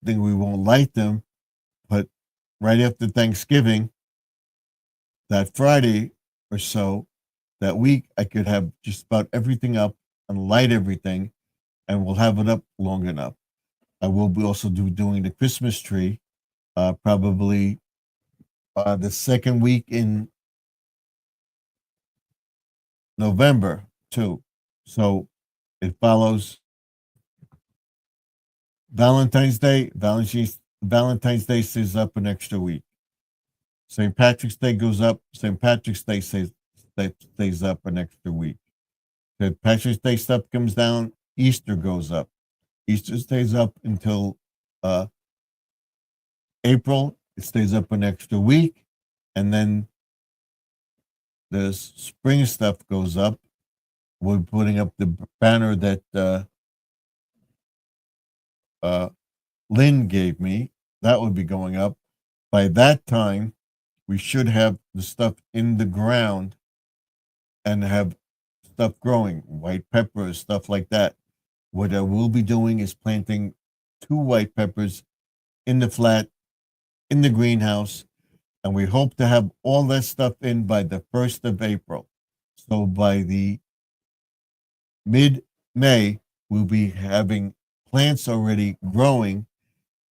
thing. We won't light them, but right after Thanksgiving, that Friday or so, that week, I could have just about everything up and light everything, and we'll have it up long enough. I will be also doing the Christmas tree, probably the second week in November too. So it follows Valentine's Day. Valentine's Day stays up an extra week. St. Patrick's Day goes up. St. Patrick's Day stays up an extra week. St. Patrick's Day stuff comes down. Easter goes up. Easter stays up until uh, April. It stays up an extra week, and then the spring stuff goes up. We're putting up the banner that Lynn gave me. That would be going up. By that time, we should have the stuff in the ground and have stuff growing, white peppers, stuff like that. What I will be doing is planting 2 white peppers in the flat, in the greenhouse, and we hope to have all that stuff in by the 1st of April. So by the mid-May, we'll be having plants already growing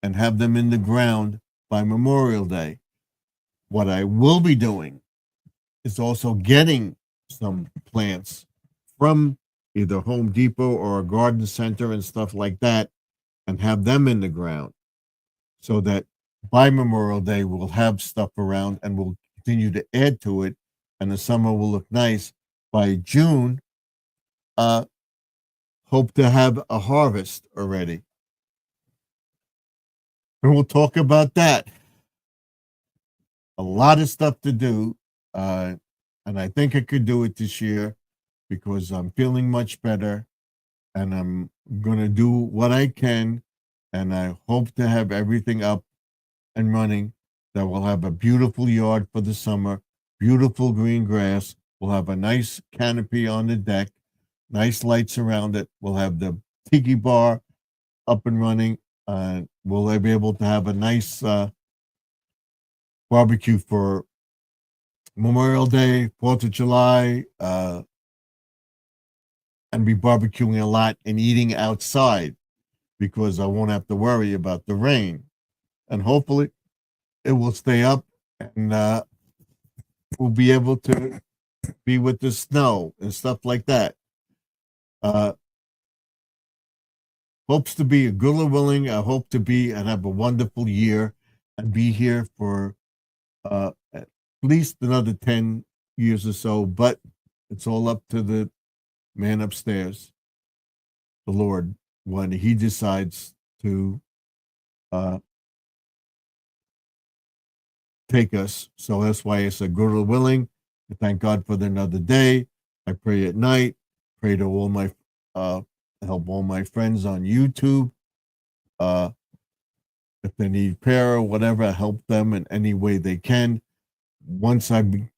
and have them in the ground by Memorial Day. What I will be doing is also getting some plants from either Home Depot or a garden center and stuff like that and have them in the ground so that by Memorial Day we'll have stuff around and we'll continue to add to it and the summer will look nice. By June, uh, hope to have a harvest already. And we'll talk about that. A lot of stuff to do. And I think I could do it this year because I'm feeling much better and I'm going to do what I can. And I hope to have everything up and running that will have a beautiful yard for the summer, beautiful green grass, We'll have a nice canopy on the deck, nice lights around it. We'll have the tiki bar up and running. We'll be able to have a nice barbecue for Memorial Day, 4th of July, and be barbecuing a lot and eating outside because I won't have to worry about the rain. And hopefully it will stay up and we'll be able to be with the snow and stuff like that. Hopes to be a good Lord willing. I hope to be and have a wonderful year and be here for at least another 10 years or so, but it's all up to the man upstairs, the Lord, when he decides to take us. So that's why I said, good Lord willing. I thank God for another day. I pray at night, pray to all my, help all my friends on YouTube. If they need prayer or whatever, help them in any way they can. Once I'm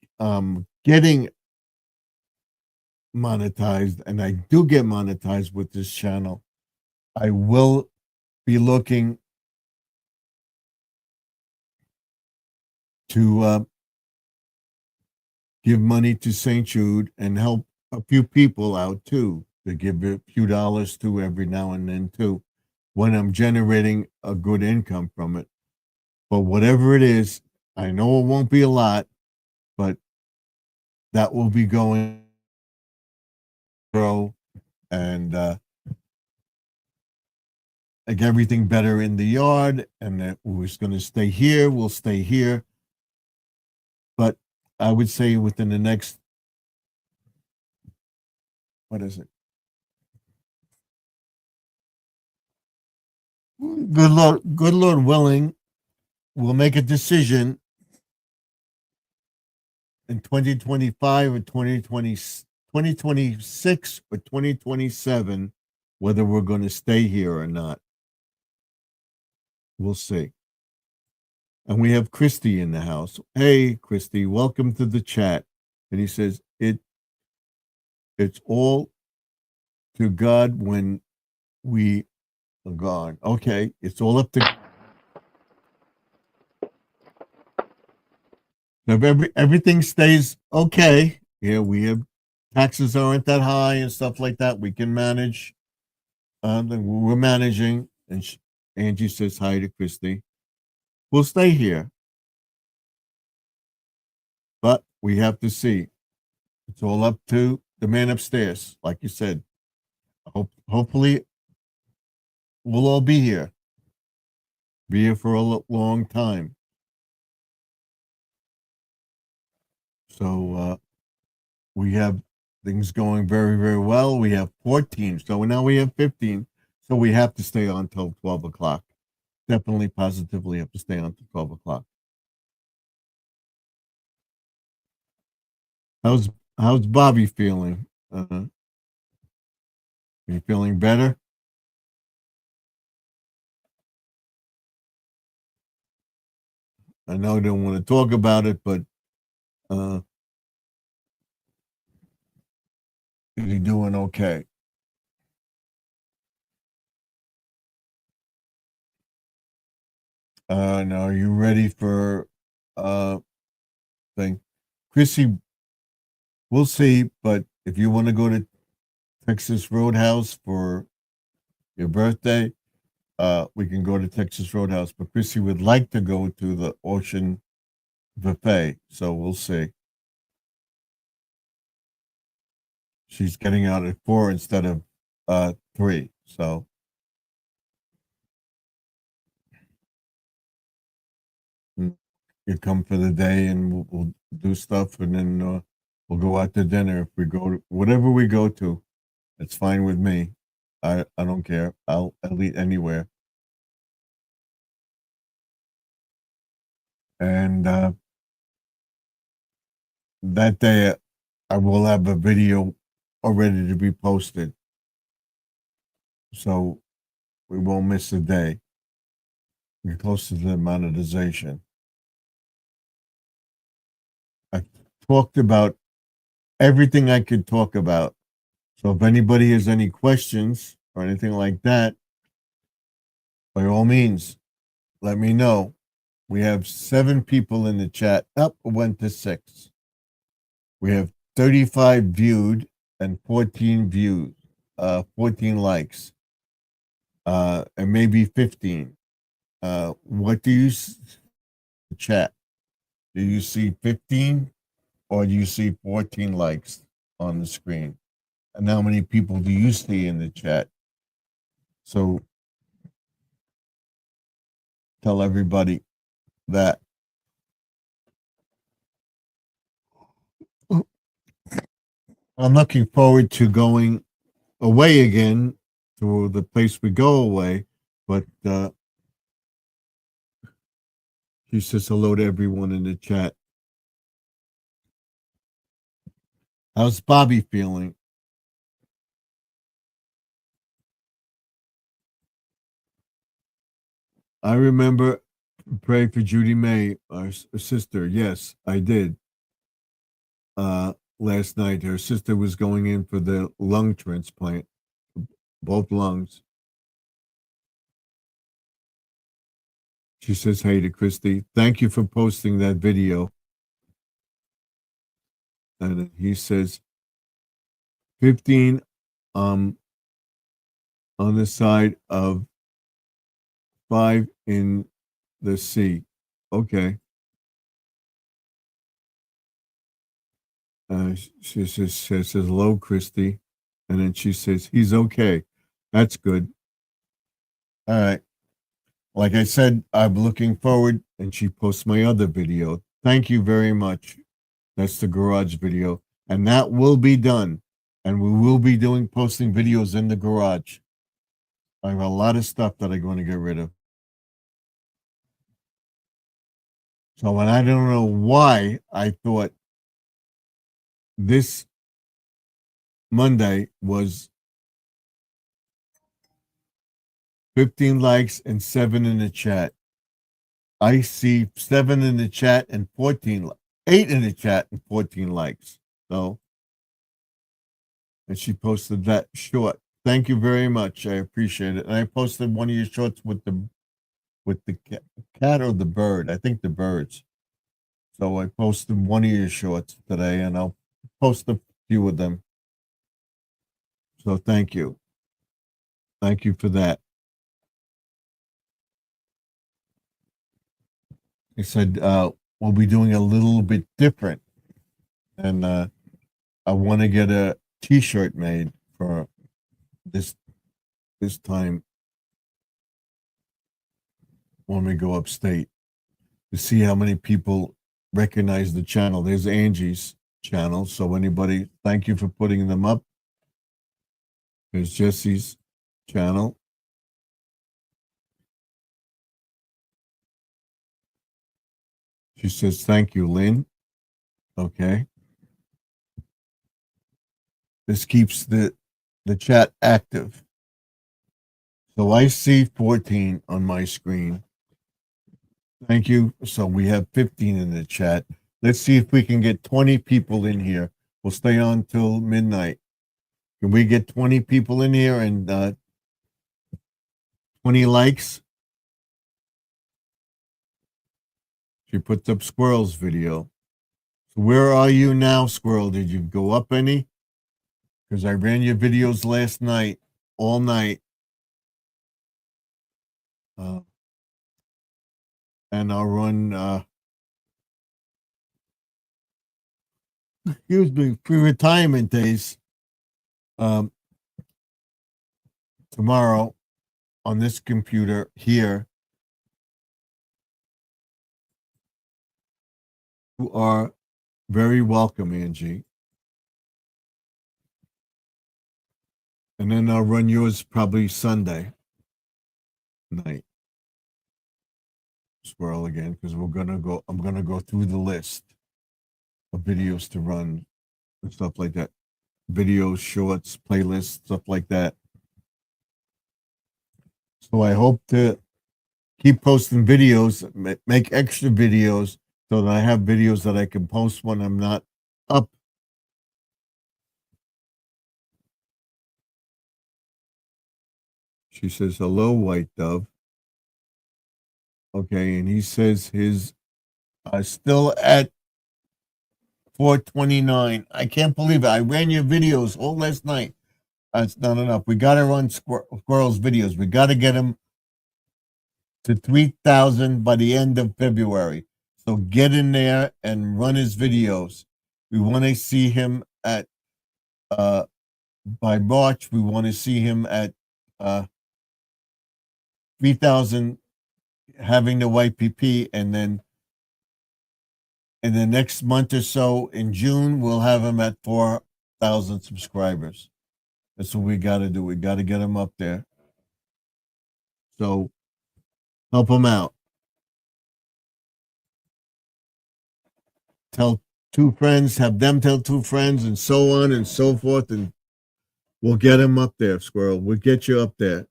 getting monetized, and I do get monetized with this channel, I will be looking to give money to St. Jude and help a few people out too, to give a few dollars to every now and then too, when I'm generating a good income from it. But whatever it is, I know it won't be a lot, but that will be going to grow and like everything better in the yard, and that we're going to stay here. We'll stay here. But I would say within the next, what is it? Good Lord willing, we'll make a decision in 2025 or 2026 or 2027 whether we're going to stay here or not. We'll see. And we have Christy in the house. Hey, Christy, welcome to the chat. And he says, it's all to God when we are gone. Okay, it's all up to. If everything stays okay, yeah, we have taxes aren't that high and stuff like that. We can manage. We're managing. And Angie says hi to Christy. We'll stay here, but we have to see. It's all up to the man upstairs, like you said. Hopefully, we'll all be here for a long time. So we have things going very, very well. We have 14, so now we have 15. So we have to stay on till 12 o'clock. Definitely, positively have to stay on till 12 o'clock. How's Bobby feeling? Are you feeling better? I know I don't want to talk about it, but is he doing okay? Now are you ready for thing? Chrissy, we'll see, but if you want to go to Texas Roadhouse for your birthday, we can go to Texas Roadhouse. But Chrissy would like to go to the Ocean Buffet, so we'll see. She's getting out at 4 instead of 3, so you come for the day and we'll do stuff, and then we'll go out to dinner. If we go to whatever we go to, it's fine with me. I don't care. I'll eat anywhere. And that day, I will have a video already to be posted, so we won't miss a day. We're close to the monetization. I talked about everything I could talk about. So if anybody has any questions or anything like that, by all means, let me know. We have 7 people in the chat. Up went to 6. We have 35 viewed and 14 views, 14 likes, and maybe 15. What do you chat? Do you see 15 or do you see 14 likes on the screen? And how many people do you see in the chat? So tell everybody that. I'm looking forward to going away again to the place we go away, but she says hello to everyone in the chat. How's Bobby feeling? I remember praying for Judy May, our sister. Yes, I did. Last night, her sister was going in for the lung transplant, both lungs. She says, hey to Christy. Thank you for posting that video. And he says, 15 on the side of 5 in the sea. Okay. She says hello, Christy. And then she says, he's okay. That's good. All right. Like I said, I'm looking forward. And she posts my other video. Thank you very much. That's the garage video. And that will be done. And we will be posting videos in the garage. I have a lot of stuff that I'm going to get rid of. So, and I don't know why I thought this Monday was 15 likes and 7 in the chat. I see 7 in the chat and 8 in the chat and 14 likes. So, and she posted that short. Thank you very much. I appreciate it. And I posted one of your shorts with the cat or the bird. I think the birds. So I posted one of your shorts today, and I'll post a few of them. So thank you. Thank you for that. I said we'll be doing a little bit different, and I want to get a T-shirt made for this time when we go upstate to see how many people recognize the channel. There's Angie's channel. So anybody, thank you for putting them up. There's Jesse's channel. She says, thank you, Lynn. Okay. This keeps the chat active. So I see 14 on my screen. Thank you. So we have 15 in the chat. Let's see if we can get 20 people in here. We'll stay on till midnight. Can we get 20 people in here and 20 likes? She puts up Squirrel's video. So where are you now, Squirrel? Did you go up any? Because I ran your videos last night, all night. And I'll run, excuse me, pre-retirement days tomorrow on this computer here. You are very welcome, Angie. And then I'll run yours probably Sunday night. Squirrel again, because I'm gonna go through the list of videos to run and stuff like that. Videos, shorts, playlists, stuff like that. So I hope to keep posting videos, make extra videos so that I have videos that I can post when I'm not up She says, hello, White Dove. Okay, and he says his still at 429. I can't believe it. I ran your videos all last night. That's not enough. We got to run Squirrel's videos. We got to get him to 3,000 by the end of February. So get in there and run his videos. We want to see him at by March. We want to see him at 3,000 having the YPP, and then in the next month or so in June we'll have him at 4,000 subscribers. That's what we got to do. We got to get him up there. So help him out. Tell two friends, have them tell two friends, and so on and so forth, and we'll get him up there, Squirrel. We'll get you up there.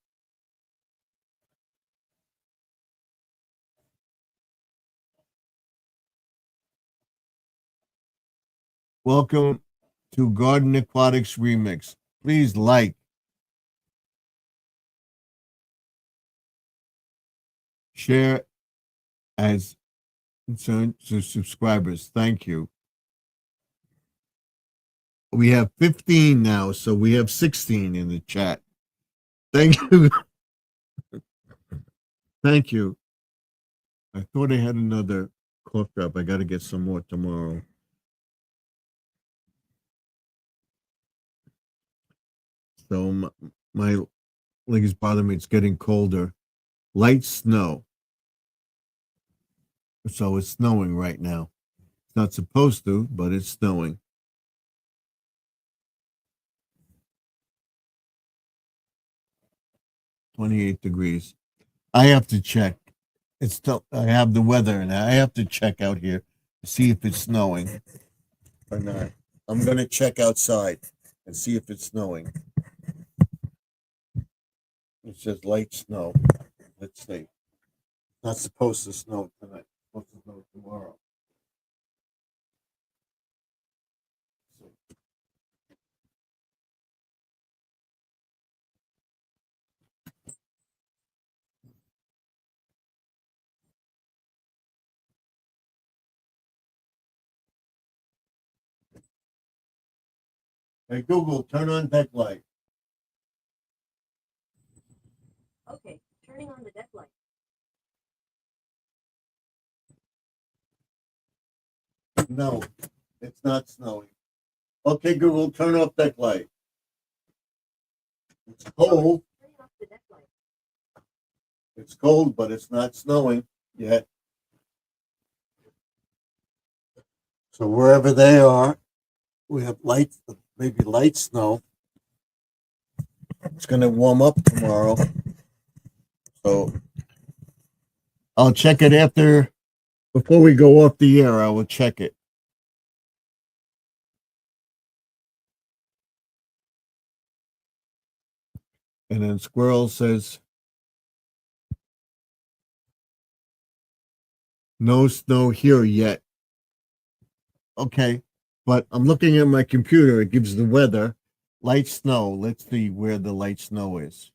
Welcome to Garden Aquatics Remix. Please like, share as to subscribers. Thank you. We have 15 now, so we have 16 in the chat. Thank you. Thank you. I thought I had another cough drop. I got to get some more tomorrow. So my leg is bothering me. It's getting colder. Light snow. So it's snowing right now. It's not supposed to, but it's snowing. "28 degrees. I have to check. It's still, I have the weather, and I have to check out here to see if it's snowing or not. I'm going to check outside and see if it's snowing. It says light snow. Let's see. Not supposed to snow tonight. It's supposed to snow tomorrow. Hey, Google, turn on deck light. Okay, turning on the deck light. No, it's not snowing. Okay, Google, turn off deck light. It's cold. Turning off the deck light. It's cold, but it's not snowing yet. So wherever they are, we have light, maybe light snow. It's going to warm up tomorrow. So I'll check it after, before we go off the air, I will check it. And then Squirrel says, no snow here yet. Okay, but I'm looking at my computer. It gives the weather, light snow. Let's see where the light snow is.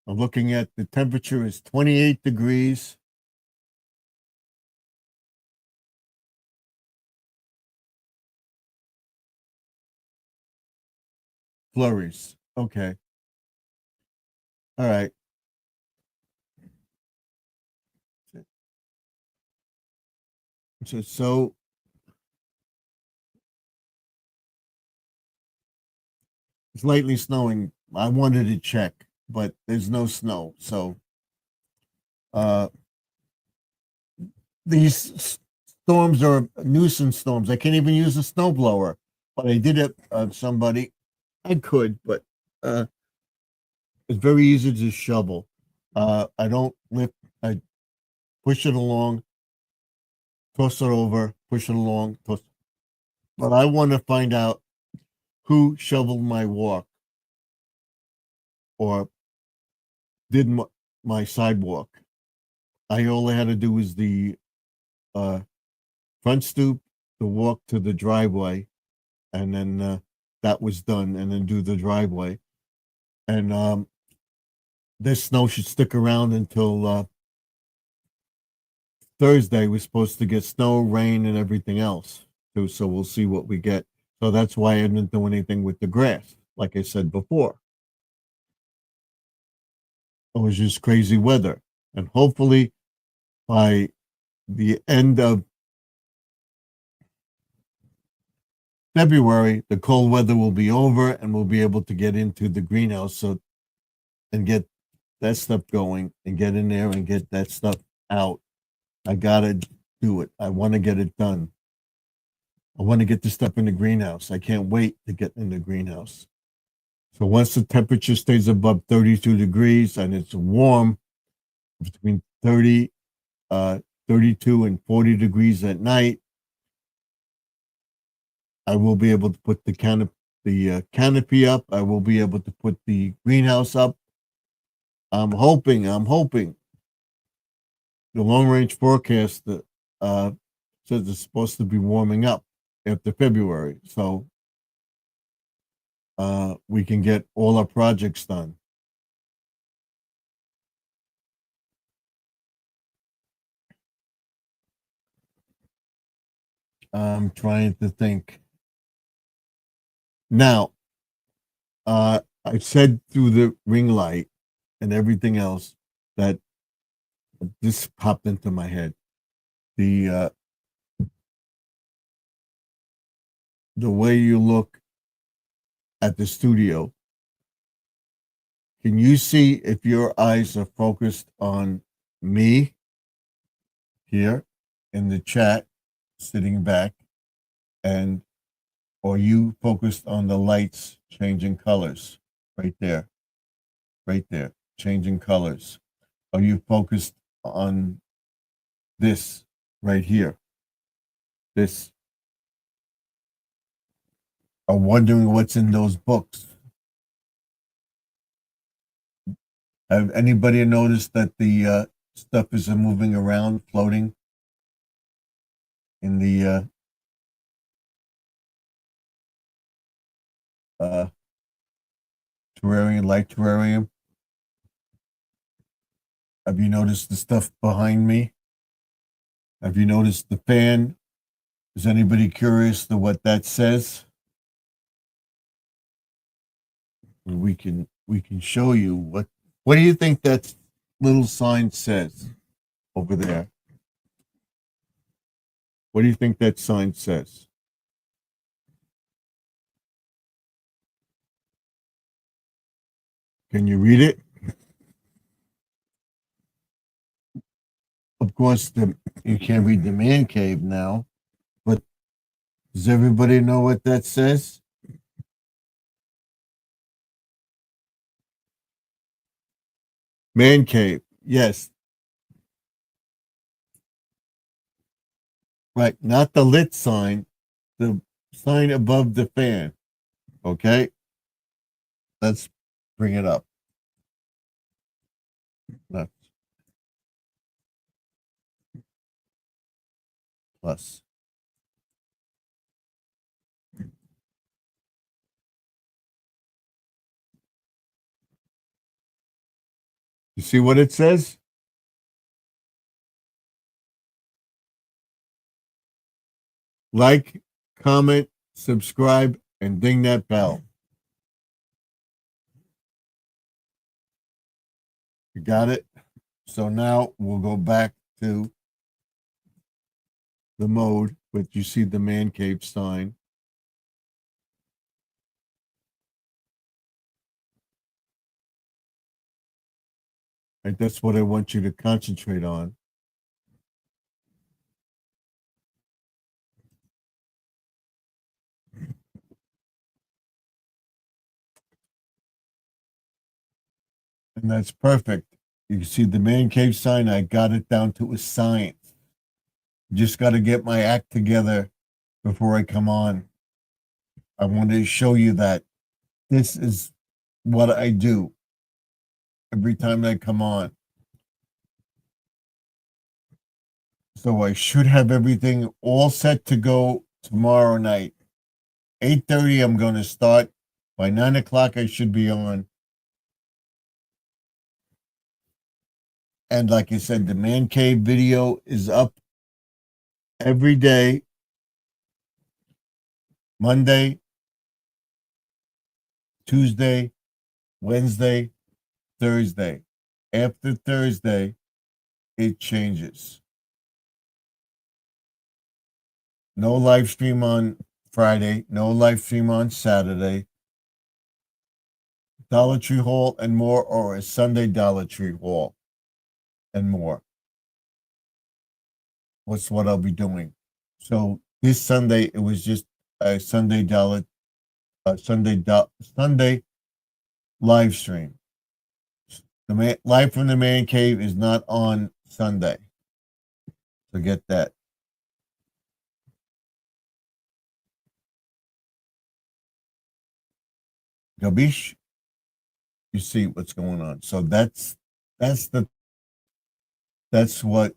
I'm looking at the temperature is 28 degrees. Flurries. Okay. All right. So it's lightly snowing. I wanted to check, but there's no snow. So these storms are nuisance storms. I can't even use a snowblower, but I did it somebody. I could, but it's very easy to shovel. I don't lift. I push it along, toss it over, push it along, toss. But I want to find out who shoveled my walk or did my sidewalk. I all I had to do was the front stoop, the walk to the driveway, and then that was done, and then do the driveway. And this snow should stick around until Thursday. We're supposed to get snow, rain, and everything else too. So we'll see what we get. So that's why I didn't do anything with the grass, like I said before. It was just crazy weather, and hopefully by the end of February, the cold weather will be over, and we'll be able to get into the greenhouse and get that stuff going and get in there and get that stuff out. I gotta do it. I want to get it done. I want to get the stuff in the greenhouse. I can't wait to get in the greenhouse. So once the temperature stays above 32 degrees and it's warm, between 32 and 40 degrees at night, I will be able to put the canopy up. I will be able to put the greenhouse up. I'm hoping. The long range forecast says it's supposed to be warming up after February, so we can get all our projects done. I'm trying to think. Now, I said through the ring light and everything else that this popped into my head. The way you look at the studio. Can you see if your eyes are focused on me here in the chat, sitting back, and or you focused on the lights changing colors right there, changing colors? Are you focused on this right here? This? I'm wondering what's in those books. Have anybody noticed that the stuff is moving around, floating in the terrarium, light terrarium? Have you noticed the stuff behind me? Have you noticed the fan? Is anybody curious to what that says? We can show you what do you think that little sign says over there? What do you think that sign says? Can you read it? Of course, you can't read the man cave now, but does everybody know what that says? Man cave, yes. Right, not the lit sign, the sign above the fan. Okay, let's bring it up. Left. Plus. You see what it says? Like, comment, subscribe, and ding that bell. You got it? So now we'll go back to the mode, but you see the man cave sign. And that's what I want you to concentrate on. And that's perfect. You see the man cave sign, I got it down to a science. Just got to get my act together before I come on. I wanted to show you that this is what I do every time I come on. So I should have everything all set to go tomorrow night. 8:30, I'm going to start. By 9 o'clock, I should be on. And like I said, the man cave video is up every day. Monday, Tuesday, Wednesday, Thursday. After Thursday, it changes. No live stream on Friday, no live stream on Saturday. Dollar Tree Haul and more, or a Sunday Dollar Tree Haul and more. What's what I'll be doing. So this Sunday, it was just a Sunday Sunday live stream. The live from the man cave is not on Sunday. Forget that. Gabish, you see what's going on. So that's what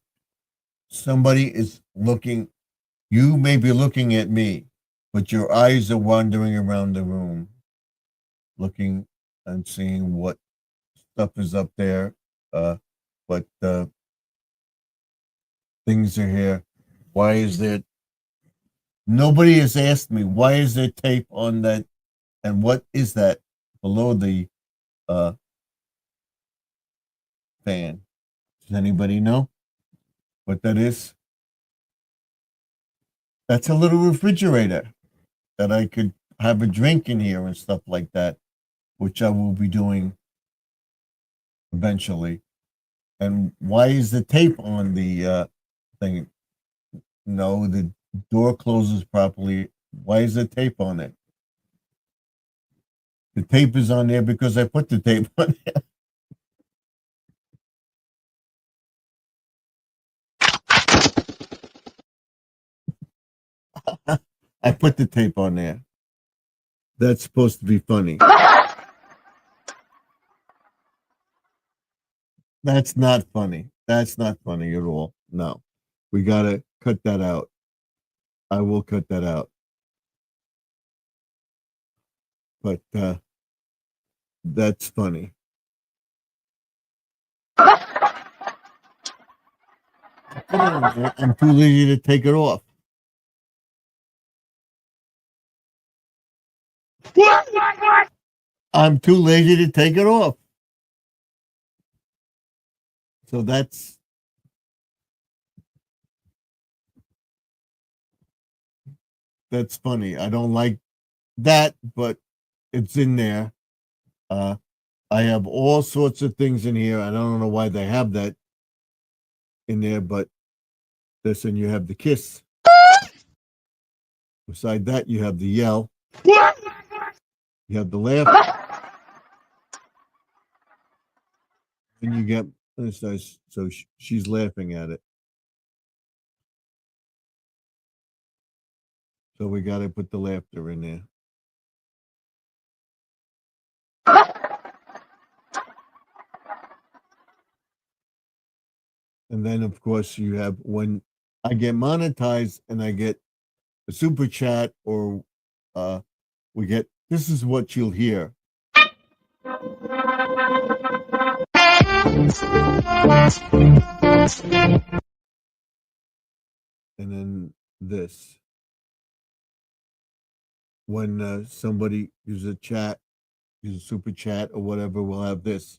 somebody is looking. You may be looking at me, but your eyes are wandering around the room, looking and seeing what stuff is up there, what things are here. Why is there? Nobody has asked me, why is there tape on that? And what is that below the fan? Does anybody know what that is? That's a little refrigerator that I could have a drink in here and stuff like that, which I will be doing eventually. And why is the tape on the thing? No, the door closes properly. Why is the tape on it? The tape is on there because I put the tape on there. I put the tape on there. That's supposed to be funny. That's not funny. That's not funny at all. No. We got to cut that out. I will cut that out. But that's funny. I'm too lazy to take it off. I'm too lazy to take it off. So that's funny. I don't like that, but it's in there. I have all sorts of things in here. I don't know why they have that in there, but listen, you have the kiss. Beside that, you have the yell. You have the laugh. And you get this. So she's laughing at it. So we got to put the laughter in there. And then, of course, you have when I get monetized and I get a super chat or we get, this is what you'll hear. And then this. When somebody uses a chat, uses a super chat or whatever, we'll have this.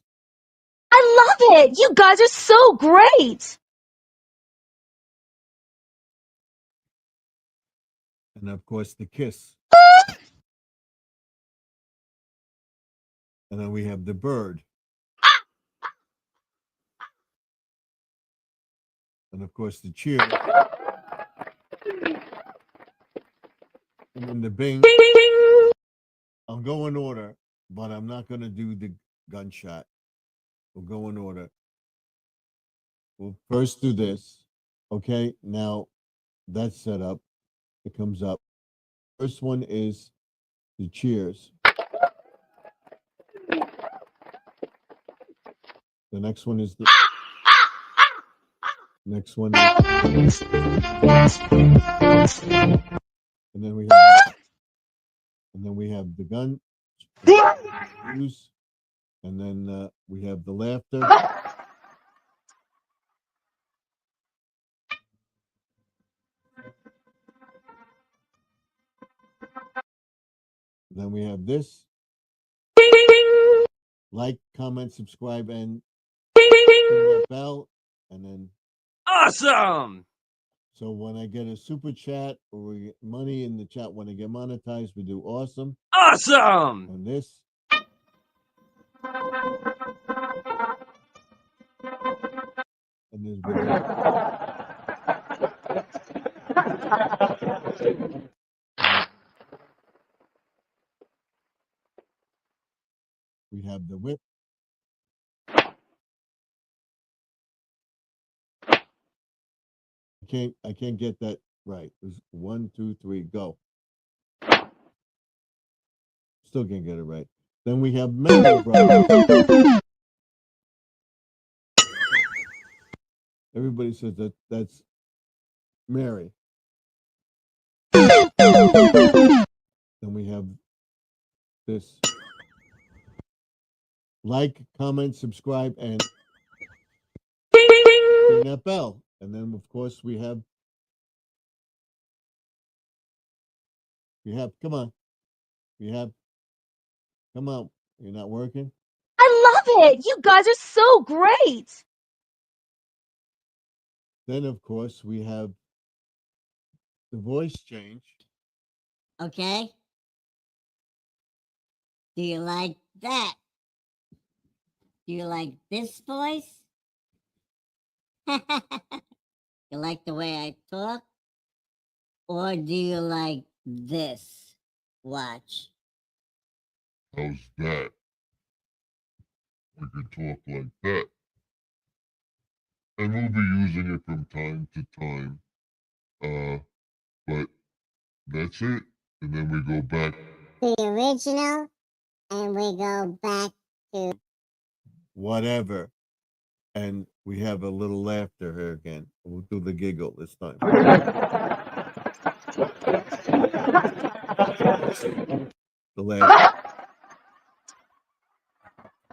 I love it. You guys are so great. And of course, the kiss. And then we have the bird. And of course, the cheer. And then the bing. I'll go in order, but I'm not going to do the gunshot. We'll go in order. We'll first do this. Okay, now that's set up. It comes up. First one is the cheers. The next one is the next one is, and then we have have the gun use, and then we have the laughter. Then we have this. Like, comment, subscribe, and ring that bell. And then Awesome! so when I get a super chat or we get money in the chat, when I get monetized, we do awesome. Awesome! And this. And there's we have the whip. I can't get that right. There's 1, 2, 3, go. Still can't get it right. Then we have Mendel Brothers. Everybody says that's Mary. Then we have this. Like, comment, subscribe, and ring that bell. And then, of course, we have, come on. Come on. You're not working? I love it. You guys are so great. Then, of course, we have the voice change. Okay. Do you like that? Do you like this voice? You like the way I talk? Or do you like this? Watch. How's that? We can talk like that. And we'll be using it from time to time. But that's it. And then we go back To the original, and we go back to Whatever. And we have a little laughter here again. We'll do the giggle this time. The laughter.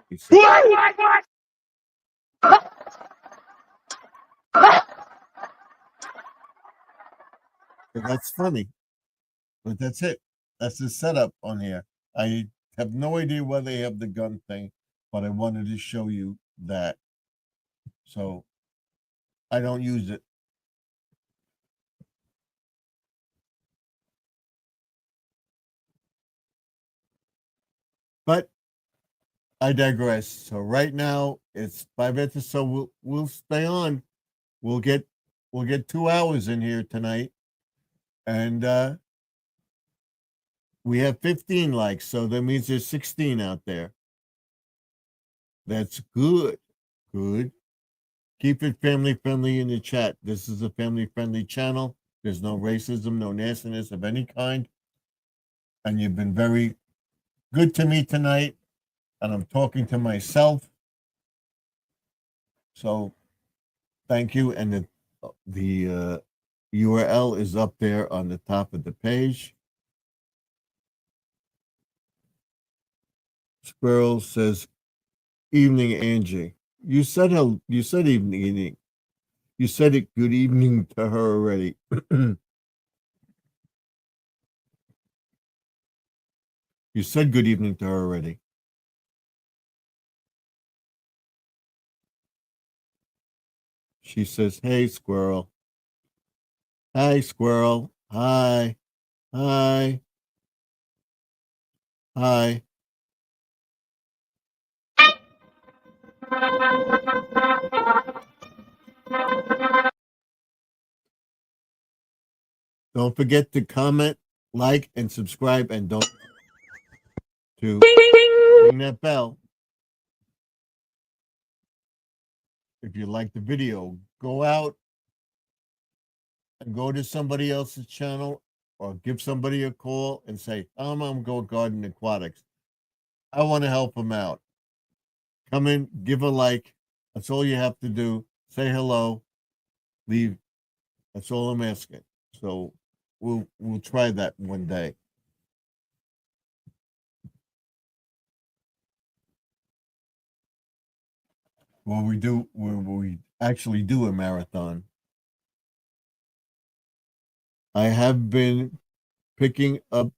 You see? So that's funny. But that's it. That's the setup on here. I have no idea why they have the gun thing, but I wanted to show you that. So I don't use it. But I digress. So right now it's 5 minutes, so we'll stay on. We'll get 2 hours in here tonight, and we have 15 likes, so that means there's 16 out there. That's good. Good. Keep it family friendly in the chat. This is a family friendly channel. There's no racism, no nastiness of any kind. And you've been very good to me tonight. And I'm talking to myself. So thank you. And the URL is up there on the top of the page. Squirrel says, "Evening, Angie." You said evening. You said it good evening to her already. You said good evening to her already. She says, "Hey, Squirrel." Hi, Squirrel. Hi. Hi. Hi. Don't forget to comment, like, and subscribe, and don't to ring that bell. If you like the video, go out and go to somebody else's channel or give somebody a call and say, I'm on Go Garden Aquatics. I want to help them out. Come in, give a like. That's all you have to do. Say hello, leave. That's all I'm asking. So we'll try that one day. when we actually do a marathon. I have been picking up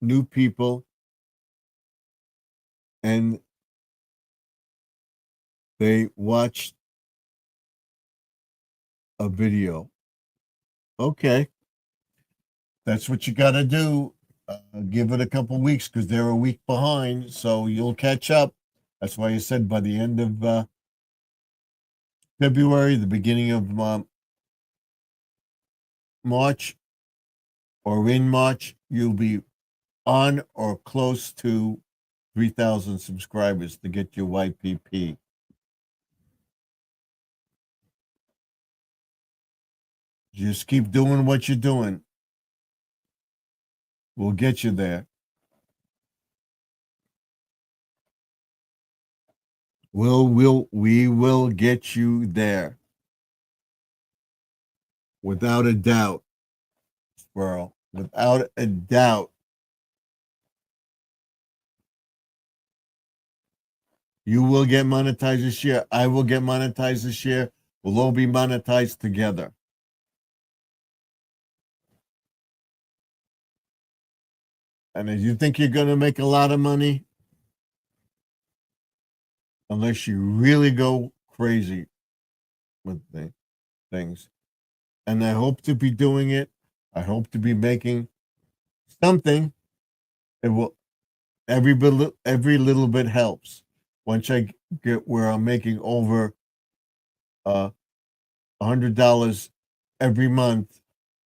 new people, and they watched a video. Okay, that's what you got to do. Give it a couple weeks because they're a week behind, so you'll catch up. That's why I said by the end of February, the beginning of March, or in March, you'll be on or close to 3,000 subscribers to get your YPP. Just keep doing what you're doing. We'll get you there. We will get you there. Without a doubt, Squirrel. Without a doubt. You will get monetized this year. I will get monetized this year. We'll all be monetized together. And if you think you're going to make a lot of money, unless you really go crazy with the things. And I hope to be doing it. I hope to be making something. It will every little bit helps. Once I get where I'm making over $100 every month,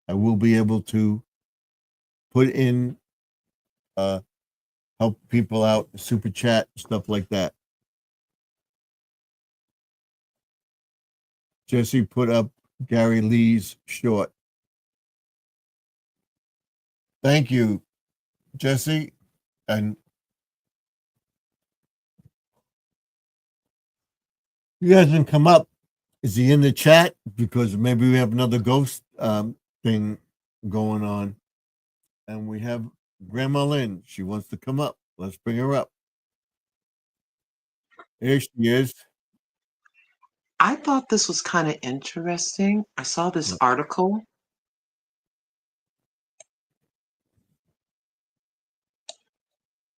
I will be able to put in help people out, super chat, stuff like that. Jesse put up Gary Lee's short. Thank you, Jesse. And he hasn't come up. Is he in the chat? Because maybe we have another ghost thing going on. And we have Grandma Lynn. She wants to come up. Let's bring her up. Here she is. I thought this was kind of interesting. I saw this article.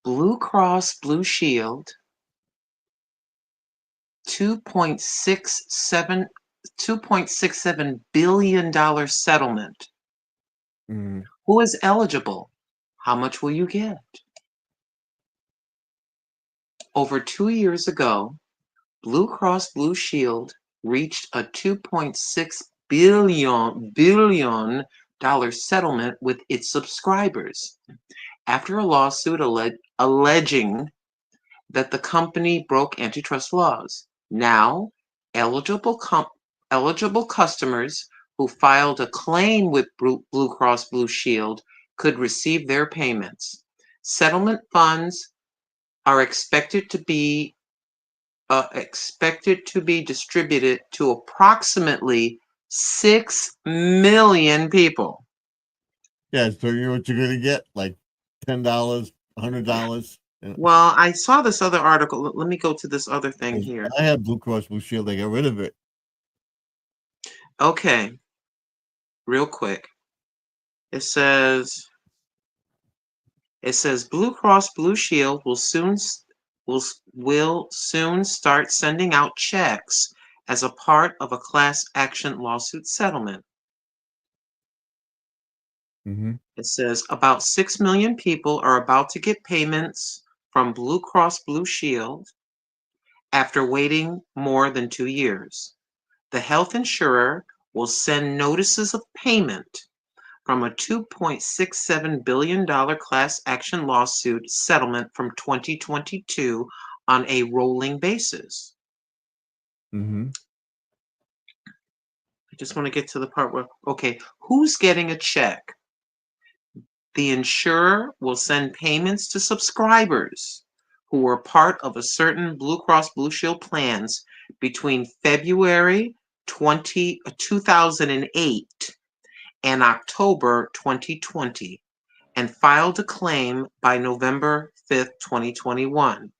Blue Cross Blue Shield, $2.67 billion settlement. Mm. Who is eligible? How much will you get? Over 2 years ago, Blue Cross Blue Shield reached a $2.6 billion settlement with its subscribers after a lawsuit alleging that the company broke antitrust laws. Now, eligible customers who filed a claim with Blue Cross Blue Shield could receive their payments. Settlement funds are expected to be distributed to approximately 6 million people. Yeah, so you know what you're gonna get? Like $10, $100. Well, I saw this other article. Let me go to this other thing here. I had Blue Cross Blue Shield. They got rid of it. Okay, real quick. It says Blue Cross Blue Shield will soon start sending out checks as a part of a class action lawsuit settlement. Mm-hmm. It says about 6 million people are about to get payments from Blue Cross Blue Shield after waiting more than 2 years. The health insurer will send notices of payment from a $2.67 billion class action lawsuit settlement from 2022 on a rolling basis. Mm-hmm. I just want to get to the part where, okay, who's getting a check? The insurer will send payments to subscribers who were part of a certain Blue Cross Blue Shield plans between February 2008 and October 2020 and filed a claim by November 5th, 2021.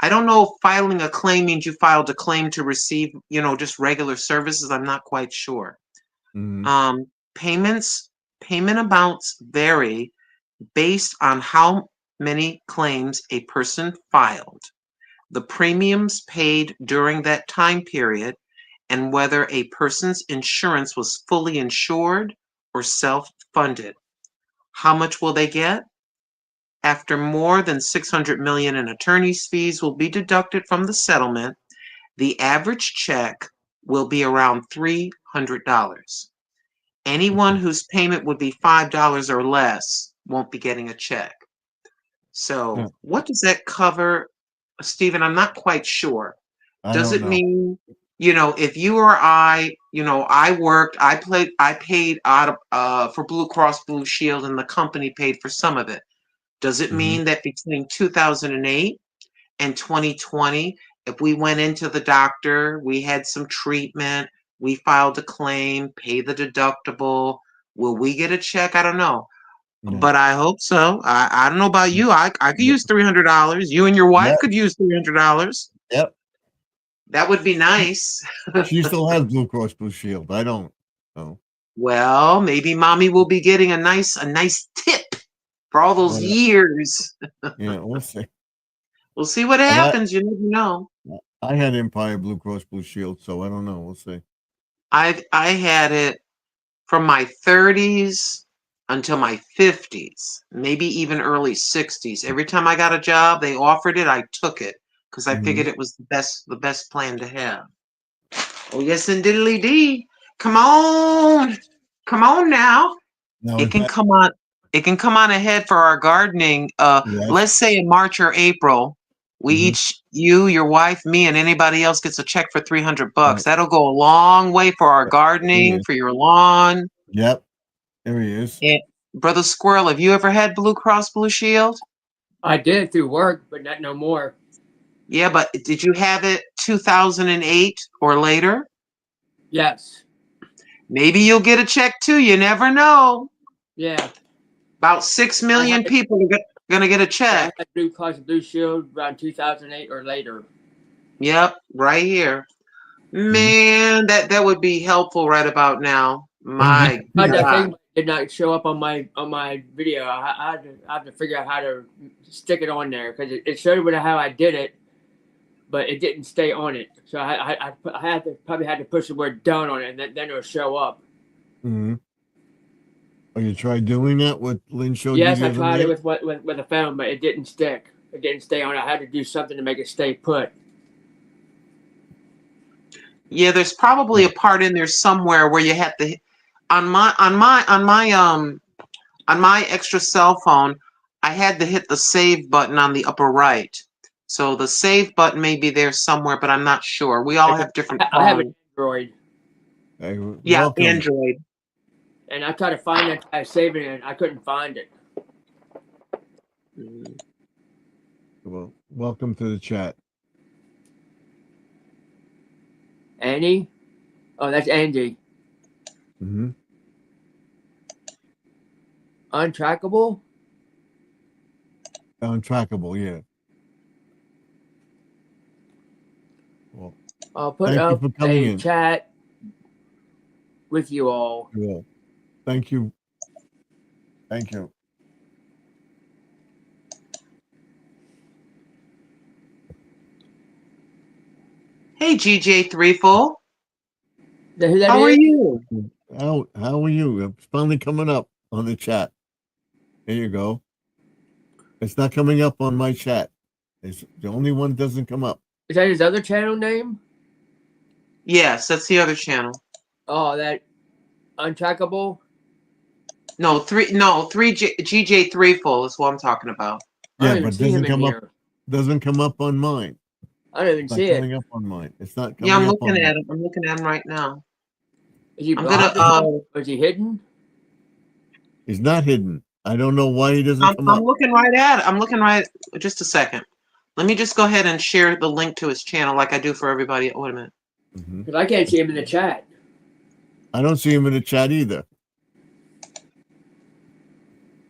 I don't know if filing a claim means you filed a claim to receive, just regular services. I'm not quite sure. Mhm. Payment amounts vary based on how many claims a person filed, the premiums paid during that time period, and whether a person's insurance was fully insured or self-funded. How much will they get? After more than $600 million in attorney's fees will be deducted from the settlement, the average check will be around $300. Anyone whose payment would be $5 or less won't be getting a check. So, Yeah. what does that cover, Stephen? I'm not quite sure. I Does don't it know. mean, if you or I, I worked, I paid out of for Blue Cross Blue Shield, and the company paid for some of it. Does it Mhm. mean that between 2008 and 2020, if we went into the doctor, we had some treatment, we filed a claim, pay the deductible, will we get a check? I don't know. Yeah. But I hope so. I don't know about Yeah. you. I could Yeah. use $300. You and your wife Yeah. could use $300. Yep. That would be nice. She still has Blue Cross Blue Shield. I don't. Oh. Well, maybe mommy will be getting a nice tip for all those Well, years. yeah, we'll see. We'll see what But happens. You never know. I had Empire Blue Cross Blue Shield, so I don't know. We'll see. I had it from my 30s until my 50s, maybe even early 60s. Every time I got a job, they offered it, I took it because I Mhm. figured it was the best plan to have. Oh yes, and diddly dee. Come on. Come on now. Now, It is can that come on. It can come on ahead for our gardening. yes? Let's say in March or April, we Mhm. each, you, your wife, me, and anybody else gets a check for $300. Right. That'll go a long way for our There gardening, he is. for your lawn. Yep. There he is. And Brother Squirrel, have you ever had Blue Cross Blue Shield? I did through work, but not no more. Yeah, but did you have it 2008 or later? Yes. Maybe you'll get a check too. You never know. Yeah. About 6 million had- people are going to get a I check. had Blue Cross Blue Shield around 2008 or later. Yep, right here. Man, that would be helpful right about now. My But that God. thing did not show up on my video. I had to figure out how to stick it on there because it showed how I did it, but it didn't stay on it. So I probably had to push the word done on it, and then it'll show up. Mm-hmm. Oh, you tried doing that? What Lynn showed Yes, you? I the other tried it night? with a phone, but it didn't stick. It didn't stay on. I had to do something to make it stay put. Yeah, there's probably a part in there somewhere where you have to on my extra cell phone, I had to hit the save button on the upper right. So the save button may be there somewhere, but I'm not sure. We all have different I have an phones. Android, Hey, Yeah, welcome. Android. and I tried to find it. I saved it, and I couldn't find it. Mm. Well, welcome to the chat. Andy? Oh, that's Andy. Mm-hmm. Untrackable? Untrackable, yeah. Well, I'll put thank you up for coming a in. chat with you all. Yeah. Thank you. Thank you. Hey, GJ Threefold. Who that How are is? you? How are you? It's finally coming up on the chat. There you go. It's not coming up on my chat. It's the only one that doesn't come up. Is that his other channel name? Yes, that's the other channel. Oh, that Untrackable? No, GJ Threefold is what I'm talking about. I don't Yeah, even but see him doesn't in come up. here. Doesn't come up on mine. I don't even It's not see it. coming up on mine. It's not coming Yeah, I'm up on looking mine. at him. I'm looking at him right now. Is he I'm gonna blocked? Or is he hidden? He's not hidden. I don't know why he doesn't come I'm up. looking right at it. I'm looking right. Just a second. Let me just go ahead and share the link to his channel like I do for everybody. Wait a minute. Mhm. Because I can't see him in the chat. I don't see him in the chat either.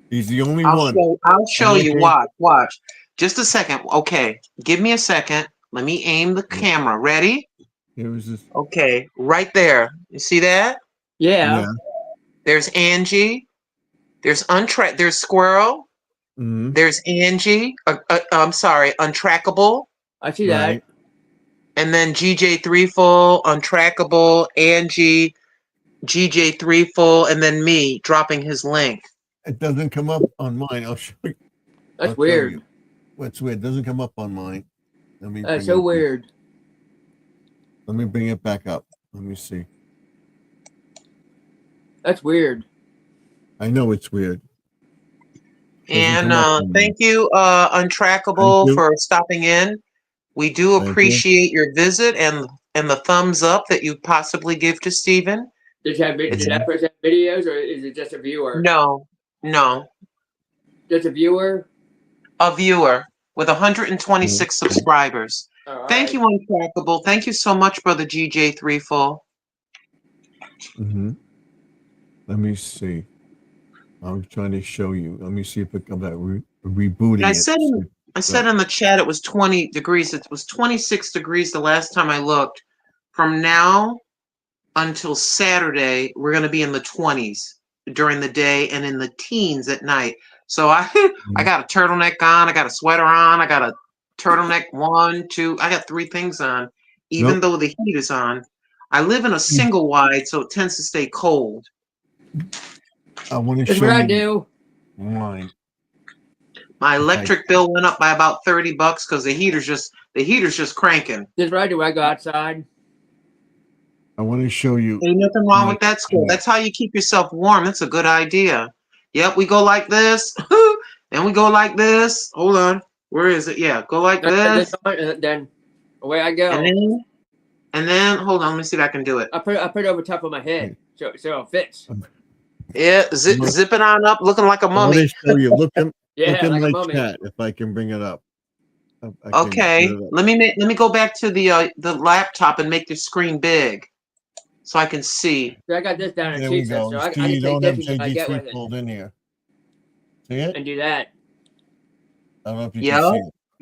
He's the only one. I'll show I'm you. looking- Watch. Just a second. Okay, give me a second. Let me aim the camera. Ready? Here was this. Okay, right there. You see that? Yeah. Yeah. There's Angie. There's There's Squirrel. Mm-hmm. There's Angie. I'm sorry, Untrackable. I see Right. that. And then GJ Threeful, Untrackable, Angie, GJ Threeful, and then me dropping his link. It doesn't come up on mine. I'll show you. That's I'll show weird. you. What's weird? It doesn't come up on mine. Let me. That's bring so it- weird. Let me bring it back up. Let me see. That's weird. I know it's weird. And come up on thank you, Untrackable, Thank you. for stopping in. We do Thank you. appreciate your visit and the thumbs up that you possibly give to Stephen. Did that person have videos, or is it just a viewer? No, Just a viewer. a viewer with 126 subscribers. All Thank right. you, Untrackable. Thank you so much, Brother GJ Threeful. Mm-hmm. Let me see. I'm trying to show you. Let me see if it comes out rebooting And I it. said in the chat it was 20 degrees. It was 26 degrees the last time I looked. From now until Saturday, we're going to be in the 20s during the day and in the teens at night. So I got a turtleneck on, I got a sweater on, I got a turtleneck 1, 2, I got 3 things on, even though the heat is on. I live in a single wide, so it tends to stay cold. I want to That's show what I you do. mine. My electric bill went up by about $30 because the heater's just cranking. That's what I do. I go outside. I want to show you. Ain't nothing wrong with that, School. That's how you keep yourself warm. That's a good idea. Yep, we go like this. Then we go like this. Hold on. Where is it? Yeah, go like this. Then away I go. And then hold on. Let me see if I can do it. I put it over top of my head, so it fits. Yeah, zip it on up, looking like a I want mummy. to show you. Look in Yeah, like a my mummy. chat if I can bring it up. Okay, let me go back to the laptop and make the screen big, so I can see. So I got this down in There we sheets, go. so I See, can you take don't have this and I get with JG3 it pulled in here. See it? and do that. I don't know if you Yeah. can see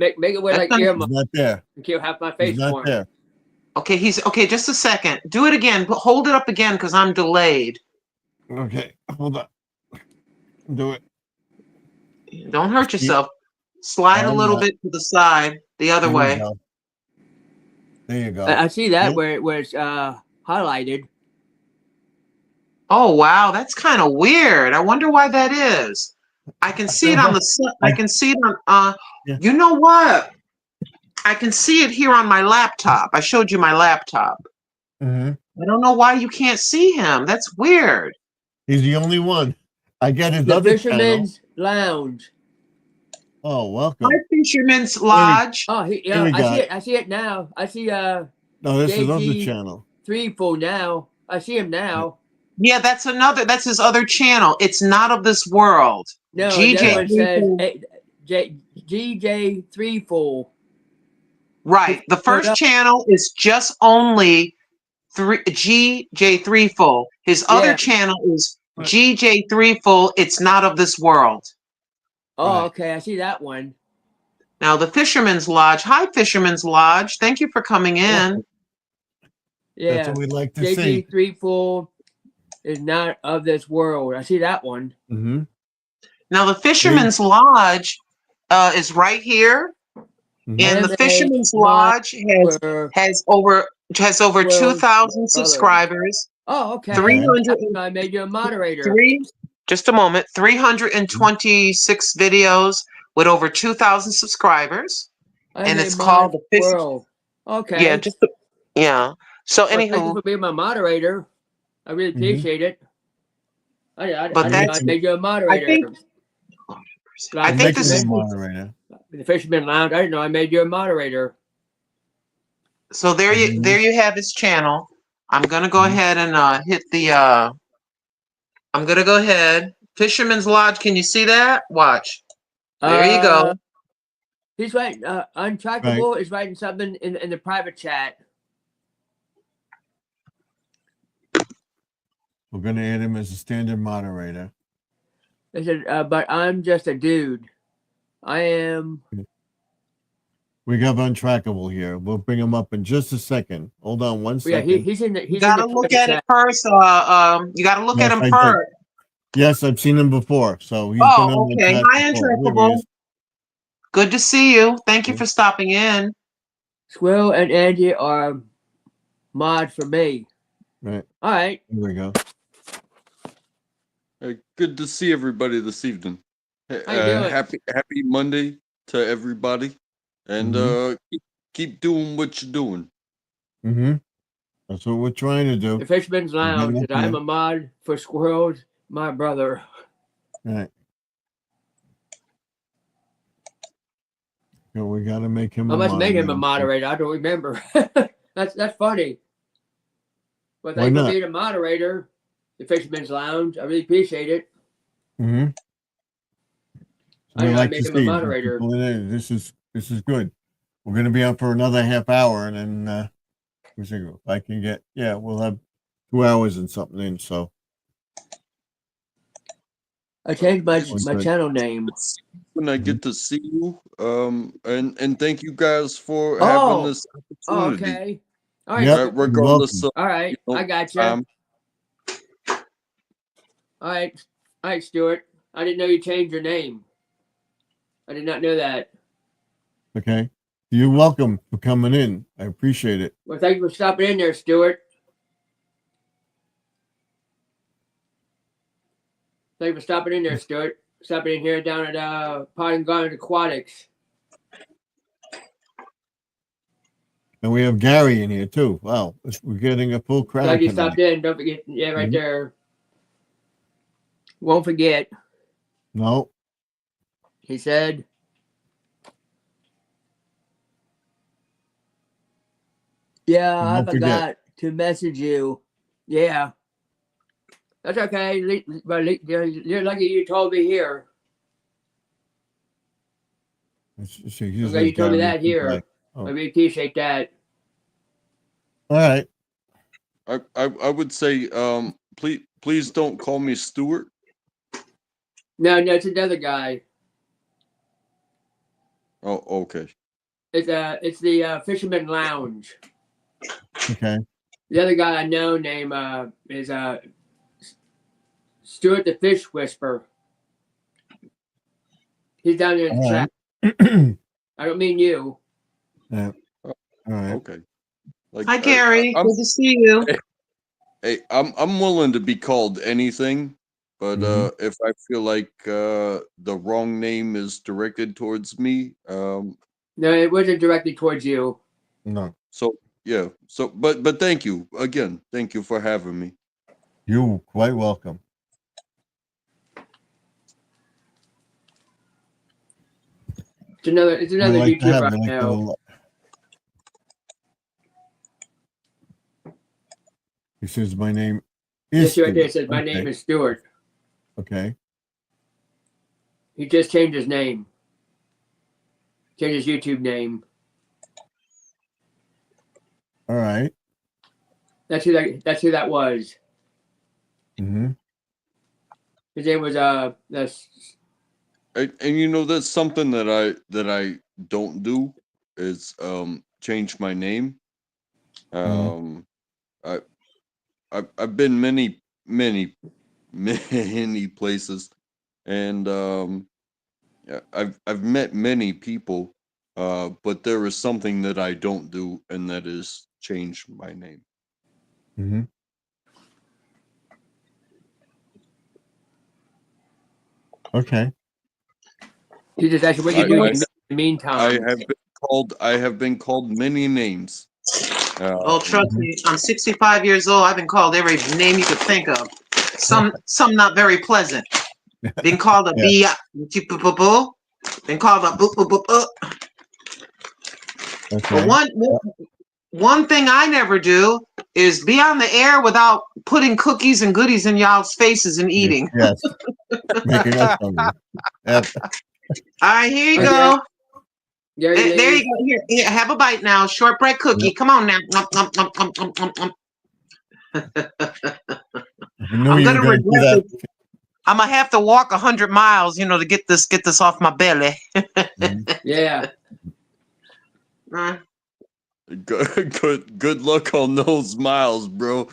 it. Make it wear like That's earmuffs It's not there. and keep half my face It's not warm. there. Okay, okay. Just a second. Do it again. Hold it up again because I'm delayed. Okay, hold on. Do it. Don't hurt yourself. Slide a I'm little not. bit to the side, the other There you way. go. There you go. I see that Yeah. where it's highlighted. Oh wow, that's kind of weird. I wonder why that is. I can see it on the. I can see it on. Yeah. You know what? I can see it here on my laptop. I showed you my laptop. Mm-hmm. I don't know why you can't see him. That's weird. He's the only one. I get his The other channel. Fisherman's Lounge. Oh, welcome. Hi, Fisherman's Lodge. Oh, Here we go. I see it now. I see No, this is other JG. channel. Threeful now. I see him now. Yeah, that's his other channel. It's not of this world. No, GJ the other one says Threeful. GJ Threeful. Right. The first up. channel is just only GJ Threeful. His other Yeah. channel is GJ Threeful. It's not of this world. Oh, Right. okay. I see that one. Now the Fisherman's Lodge. Hi, Fisherman's Lodge. Thank you for coming in. That's Yeah. what we'd like to see. JG Threeful is not of this world. I see that one. Mm-hmm. Now the Fisherman's Lodge is right here, and the MMA Fisherman's Lodge Where- has over 2,000 brothers. subscribers. Oh, okay. 300 I made you a moderator. Just a moment. 326 videos with over 2,000 subscribers, and it's called the Fish. World. Okay. Yeah, So Well, thank you anywho, for being my moderator. I really Mhm. appreciate it. I But I made you a moderator. I I'm think making this you is a moderator. The Fisherman Lounge. I didn't know I made you a moderator. so. There Mhm. you have his channel. I'm gonna go Mhm. ahead and hit the. I'm gonna go ahead. Fisherman's Lodge. Can you see that? Watch. There you go. He's writing. Untrackable is writing something in the private chat. We're gonna add him as a standard moderator. They said, but I'm just a dude. I am We got Untrackable here. We'll bring him up in just a second. Hold on one Yeah, second. he's in the. You He's gotta in the look Twitter at it chat. first. You gotta look Yes, at him I did. first. Yes, I've seen him before. So he's been Oh, on the okay. chat Hi, before. Here he Untrackable. is. Good to see you. Thank you for stopping in. Squirrel and Angie are mod for me. Right. All right. Here we go. Good to see everybody this evening. How you doing? Happy Monday to everybody, and keep doing what you're doing. Mm-hmm. That's what we're trying to do. The Fisherman's Lounge. And I'm a mod for Squirrels, my brother. Right. So we got to make him. I must make him a moderator. moderator. I don't remember. That's funny. But Why thanks for not? being a moderator. The Fisherman's Lounge. I really appreciate it. Mm-hmm. I We know, like make to him a see moderator. people in there. This is good. We're going to be on for another half hour, and then we see if I can get. Yeah, we'll have 2 hours and something in. So I changed my good. channel name. When I get to see you, and thank you guys for Oh. having this Oh, opportunity. okay. All right. Yep. Squirrel. Regardless of, All right. you know, I got you. All right, Stuart. I didn't know you changed your name. I did not know that. Okay. You're welcome for coming in. I appreciate it. Well, thank you for stopping in there, Stuart. Thank you for stopping in there, Stuart. Stopping in here down at Pot and Garnet Aquatics. And we have Gary in here too. Wow, we're getting a full crowd Glad you tonight. stopped in. Don't forget. Yeah, right Mhm. there. Won't forget. No, He said. Yeah, I Don't forget. forgot to message you. Yeah. That's okay. But you're lucky you told me here. Here's I'm glad you told me Gary. that here. Okay. Oh. I really appreciate that. All right. I would say, please don't call me Stuart. No, it's another guy. Oh, okay. It's the Fisherman Lounge. Okay. The other guy I know name is Stuart the Fish Whisperer. He's down there in the All chat. right. I don't mean you. Yeah. All right. Okay. Like, Hi, Gary. I'm, Good to see you. hey, I'm willing to be called anything, but Mhm. if I feel like the wrong name is directed towards me, No, it wasn't directly towards you. No, so yeah. So, but thank you again. Thank you for having me. you're quite welcome. It's another We like to YouTuber have I it, like know. He says my name Yes, is. right there. It Stuart. says my name Okay. is Stuart. Okay. He just changed his name. Changed his YouTube name. All right. That's who that was. Mm-hmm. His name was that's And you know that's something that I don't do is change my name. I've been many places, and I've met many people, but there is something that I don't do, and that is change my name. Mm-hmm. Okay. he just asked you what you I- do I in know- the meantime. I have been called many names. Oh, trust me, I'm 65 years old. I've been called every name you could think of. Some not very pleasant. Been called a Yeah. been called a boop boop boop boop. Okay. But one thing I never do is be on the air without putting cookies and goodies in y'all's faces and eating. Yes. Making us hungry. Yep. All right, here you Okay. go. Gary There Lee. you go. Here, have a bite now. Shortbread cookie. Come on now. We knew I'm you were gonna going to do regret that. it. I'm gonna have to walk 100 miles, to get this off my belly. Yeah. Good luck on those miles, bro.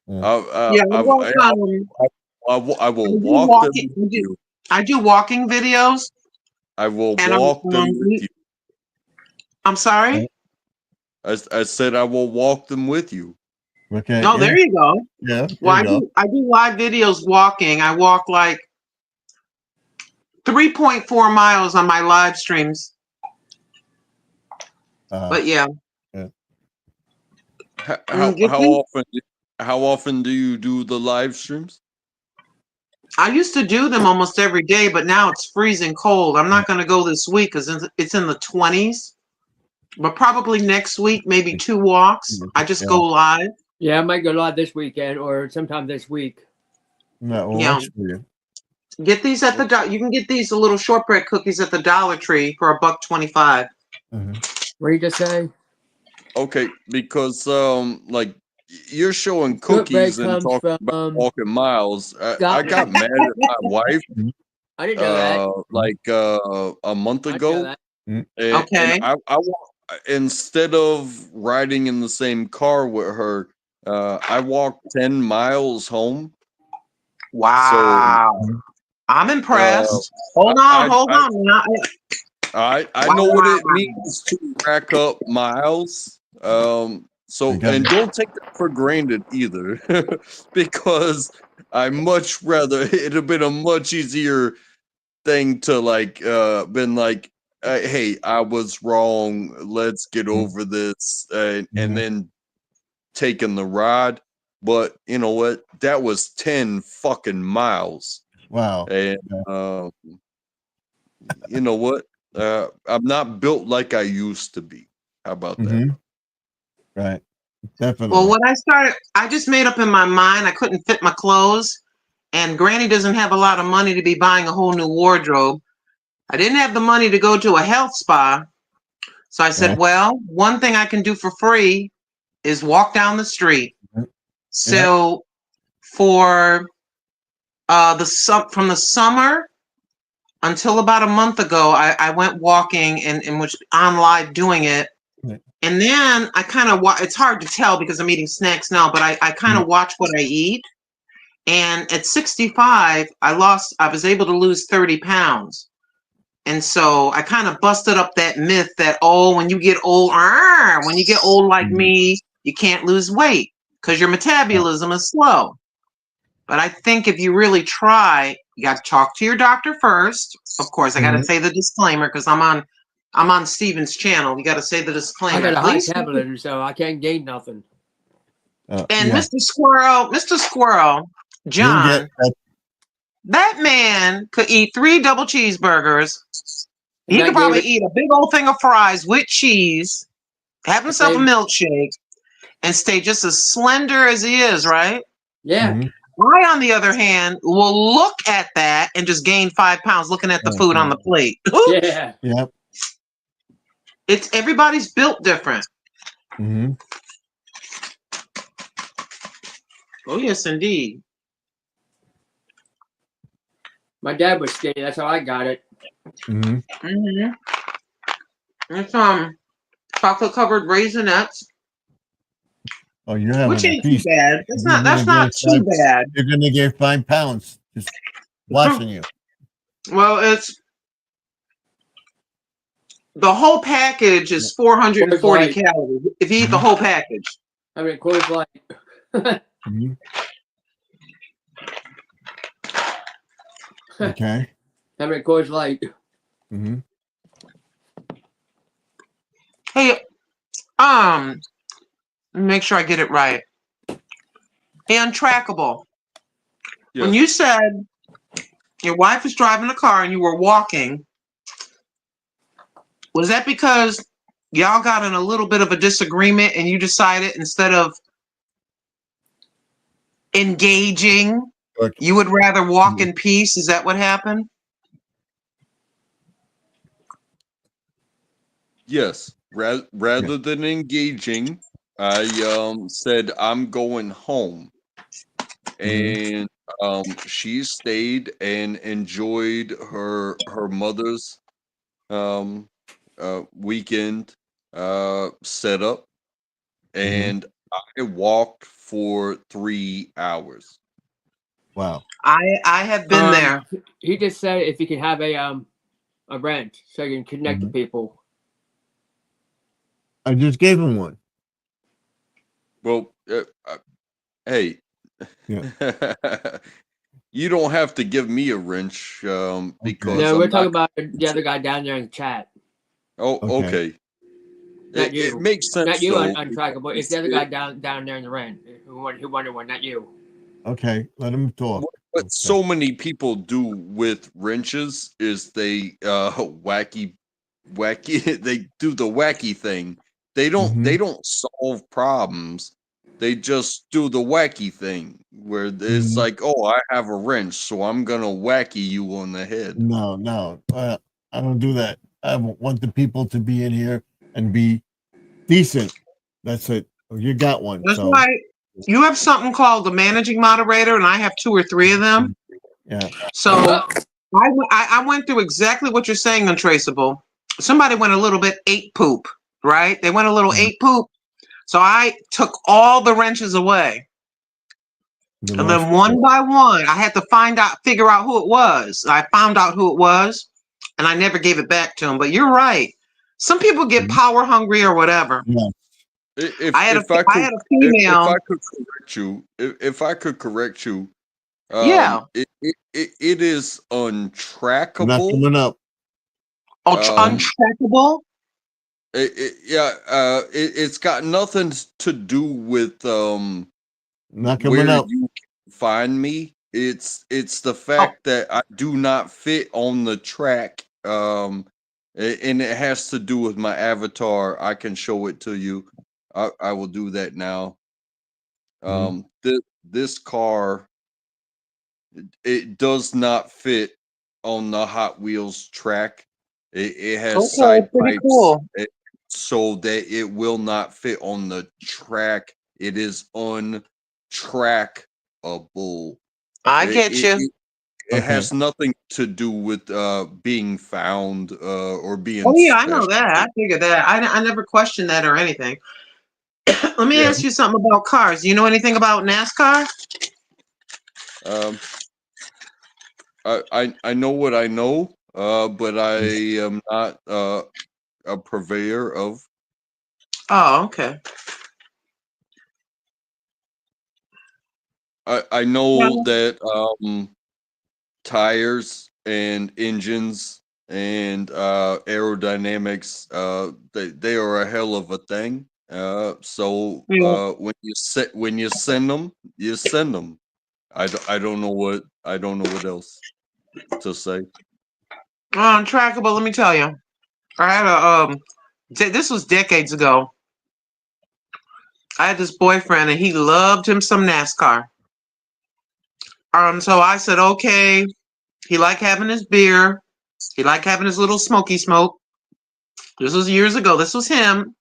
Yeah, I will walk them with you. I do walking videos. I will And walk them with you. I'm sorry. I said I will walk them with you. Okay. No, there you go. Yeah. Well, There you go. I do live videos walking. I walk like 3.4 miles on my live streams. But yeah. How often do you do the live streams? I used to do them almost every day, but now it's freezing cold. I'm not going to go this week because it's in the 20s. But probably next week, maybe 2 walks. I just go live. Yeah, I might go live this weekend or sometime this week. No, well, works for you. Get these at the you can get these little shortbread cookies at the Dollar Tree for $1.25. What did you just say? Okay, because like you're showing cookies and talking about walking miles. I got mad at my wife. I didn't know that. Like a month ago. Okay. And instead of riding in the same car with her, I walked 10 miles home. Wow. So, I'm impressed. Hold on. I know what it means to rack up miles. So and don't take that for granted either, because I much rather it'd have been a much easier thing to like been like, hey, I was wrong. Let's get over this, and then taking the ride. But you know what? That was 10 fucking miles. Wow. And you know what? I'm not built like I used to be. How about that? Right. Definitely. Well, what I just made up in my mind I couldn't fit my clothes, and Granny doesn't have a lot of money to be buying a whole new wardrobe. I didn't have the money to go to a health spa. So I said, well, one thing I can do for free is walk down the street. So for from the summer until about a month ago, I went walking and was on live doing it. And then I kind of it's hard to tell because I'm eating snacks now, but I kind of watch what I eat. And at 65, I was able to lose 30 pounds. And so I kind of busted up that myth that, when you get old like me, you can't lose weight because your metabolism is slow. But I think if you really try, you got to talk to your doctor first. Of course, I got to say the disclaimer because I'm on Steven's channel. You got to say the disclaimer. I got a high metabolism, so I can't gain nothing. And Mr. Squirrel, John, that man could eat 3 double cheeseburgers. He could probably eat a big old thing of fries with cheese, have himself a milkshake, and stay just as slender as he is, right? Yeah. I, on the other hand, will look at that and just gain 5 pounds looking at the food on the plate. Yeah. Yep. Everybody's built different. Oh, yes, indeed. My dad was skinny. That's how I got it. It's chocolate covered Raisinets. Oh, you're having which ain't too bad. That's not too bad. You're gonna get 5 pounds just watching you. Well, the whole package is 440 calories if you eat the whole package. I mean, Coors Light. Okay. I mean, Coors Light. Hey, make sure I get it right. Hey, Untrackable. Yes. When you said your wife was driving a car and you were walking, was that because y'all got in a little bit of a disagreement and you decided instead of engaging, you would rather walk in peace? Is that what happened? Yes. Rather than engaging, I said I'm going home, and she stayed and enjoyed her mother's weekend set up, and I walked for 3 hours. Wow. I have been there. He just said if you can have a wrench so you can connect to people. I just gave him one. Well, hey, Yeah. you don't have to give me a wrench because No, I'm we're talking not- about the other guy down there in the chat. Oh, Okay. okay. Not It you. makes sense. Not you, though. untrackable. It's the other guy down there in the rent who wanted one, not you. Okay. Let him talk. What so many people do with wrenches is they wacky they do the wacky thing. They don't solve problems. They just do the wacky thing where it's like, oh, I have a wrench, so I'm gonna wacky you on the head. No. I don't do that. I want the people to be in here and be decent. That's it. Oh, you got one. That's So right. You have something called the managing moderator, and I have 2 or 3 of them. yeah. So I went through exactly what you're saying, Untraceable. Somebody went a little bit 8 poop, right? They went a little 8 poop. So I took all the wrenches away. And then one by one, I had to figure out who it was. I found out who it was, and I never gave it back to him. But you're right. Some people get power hungry or whatever. Yeah. I had a female. If I could correct you, if I could correct you, Yeah. it is untrackable. Not coming up. Untrackable. It's got nothing to do with Not coming where up. you can find me. It's the fact that I do not fit on the track. And it has to do with my avatar. I can show it to you. I will do that now. This car, it does not fit on the Hot Wheels track. It has side pretty pipes, cool. so that it will not fit on the track. It is untrackable. I get you. It has nothing to do with being found or being. Oh yeah, I know special. that. I figured that. I never questioned that or anything. Let me ask you something about cars. Do you know anything about NASCAR? I know what I know, but I am not a purveyor of. Oh, okay. I know that tires and engines and aerodynamics they are a hell of a thing. So when you send them, you send them. I don't know what else to say. Untrackable. Let me tell you. I had a this was decades ago. I had this boyfriend and he loved him some NASCAR. So I said, okay. He liked having his beer. He liked having his little smoky smoke. This was years ago. This was him.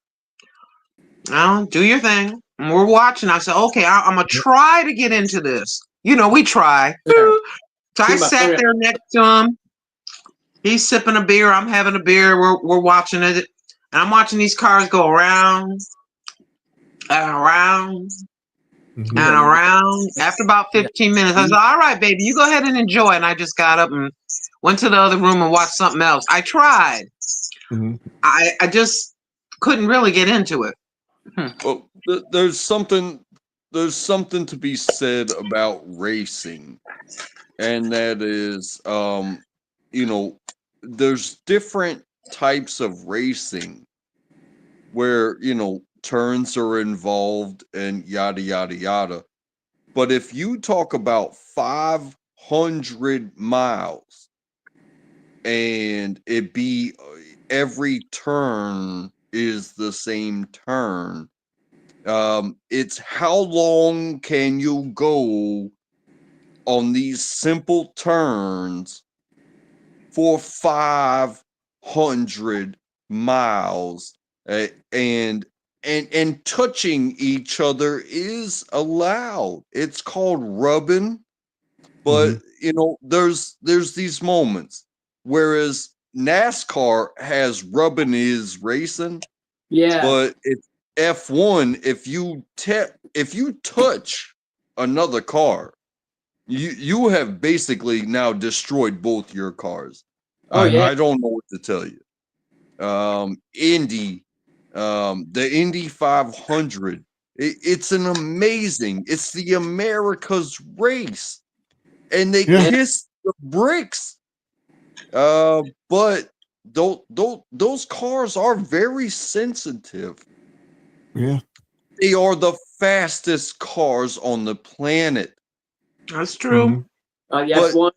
Do your thing. And we're watching. I said, okay, I'm gonna try to get into this. You know, we try. So I sat there next to him. He's sipping a beer. I'm having a beer. We're watching it, and I'm watching these cars go around and around and around. After about 15 minutes, I said, "All right, baby, you go ahead and enjoy." And I just got up and went to the other room and watched something else. I tried. I just couldn't really get into it. Well, there's something to be said about racing, and that is, there's different types of racing where turns are involved and yada yada yada. But if you talk about 500 miles and it be every turn is the same turn, it's how long can you go on these simple turns for 500 miles, and touching each other is allowed. It's called rubbing, but there's these moments. Whereas NASCAR has rubbing is racing, Yeah. But it's F1. If you touch another car, you have basically now destroyed both your cars. Oh yeah. I don't know what to tell you. Indy, the Indy 500. It's an amazing. It's the America's race, and they Yeah. kiss the bricks. But those cars are very sensitive. Yeah. They are the fastest cars on the planet. That's true. Mhm. Yes, But one.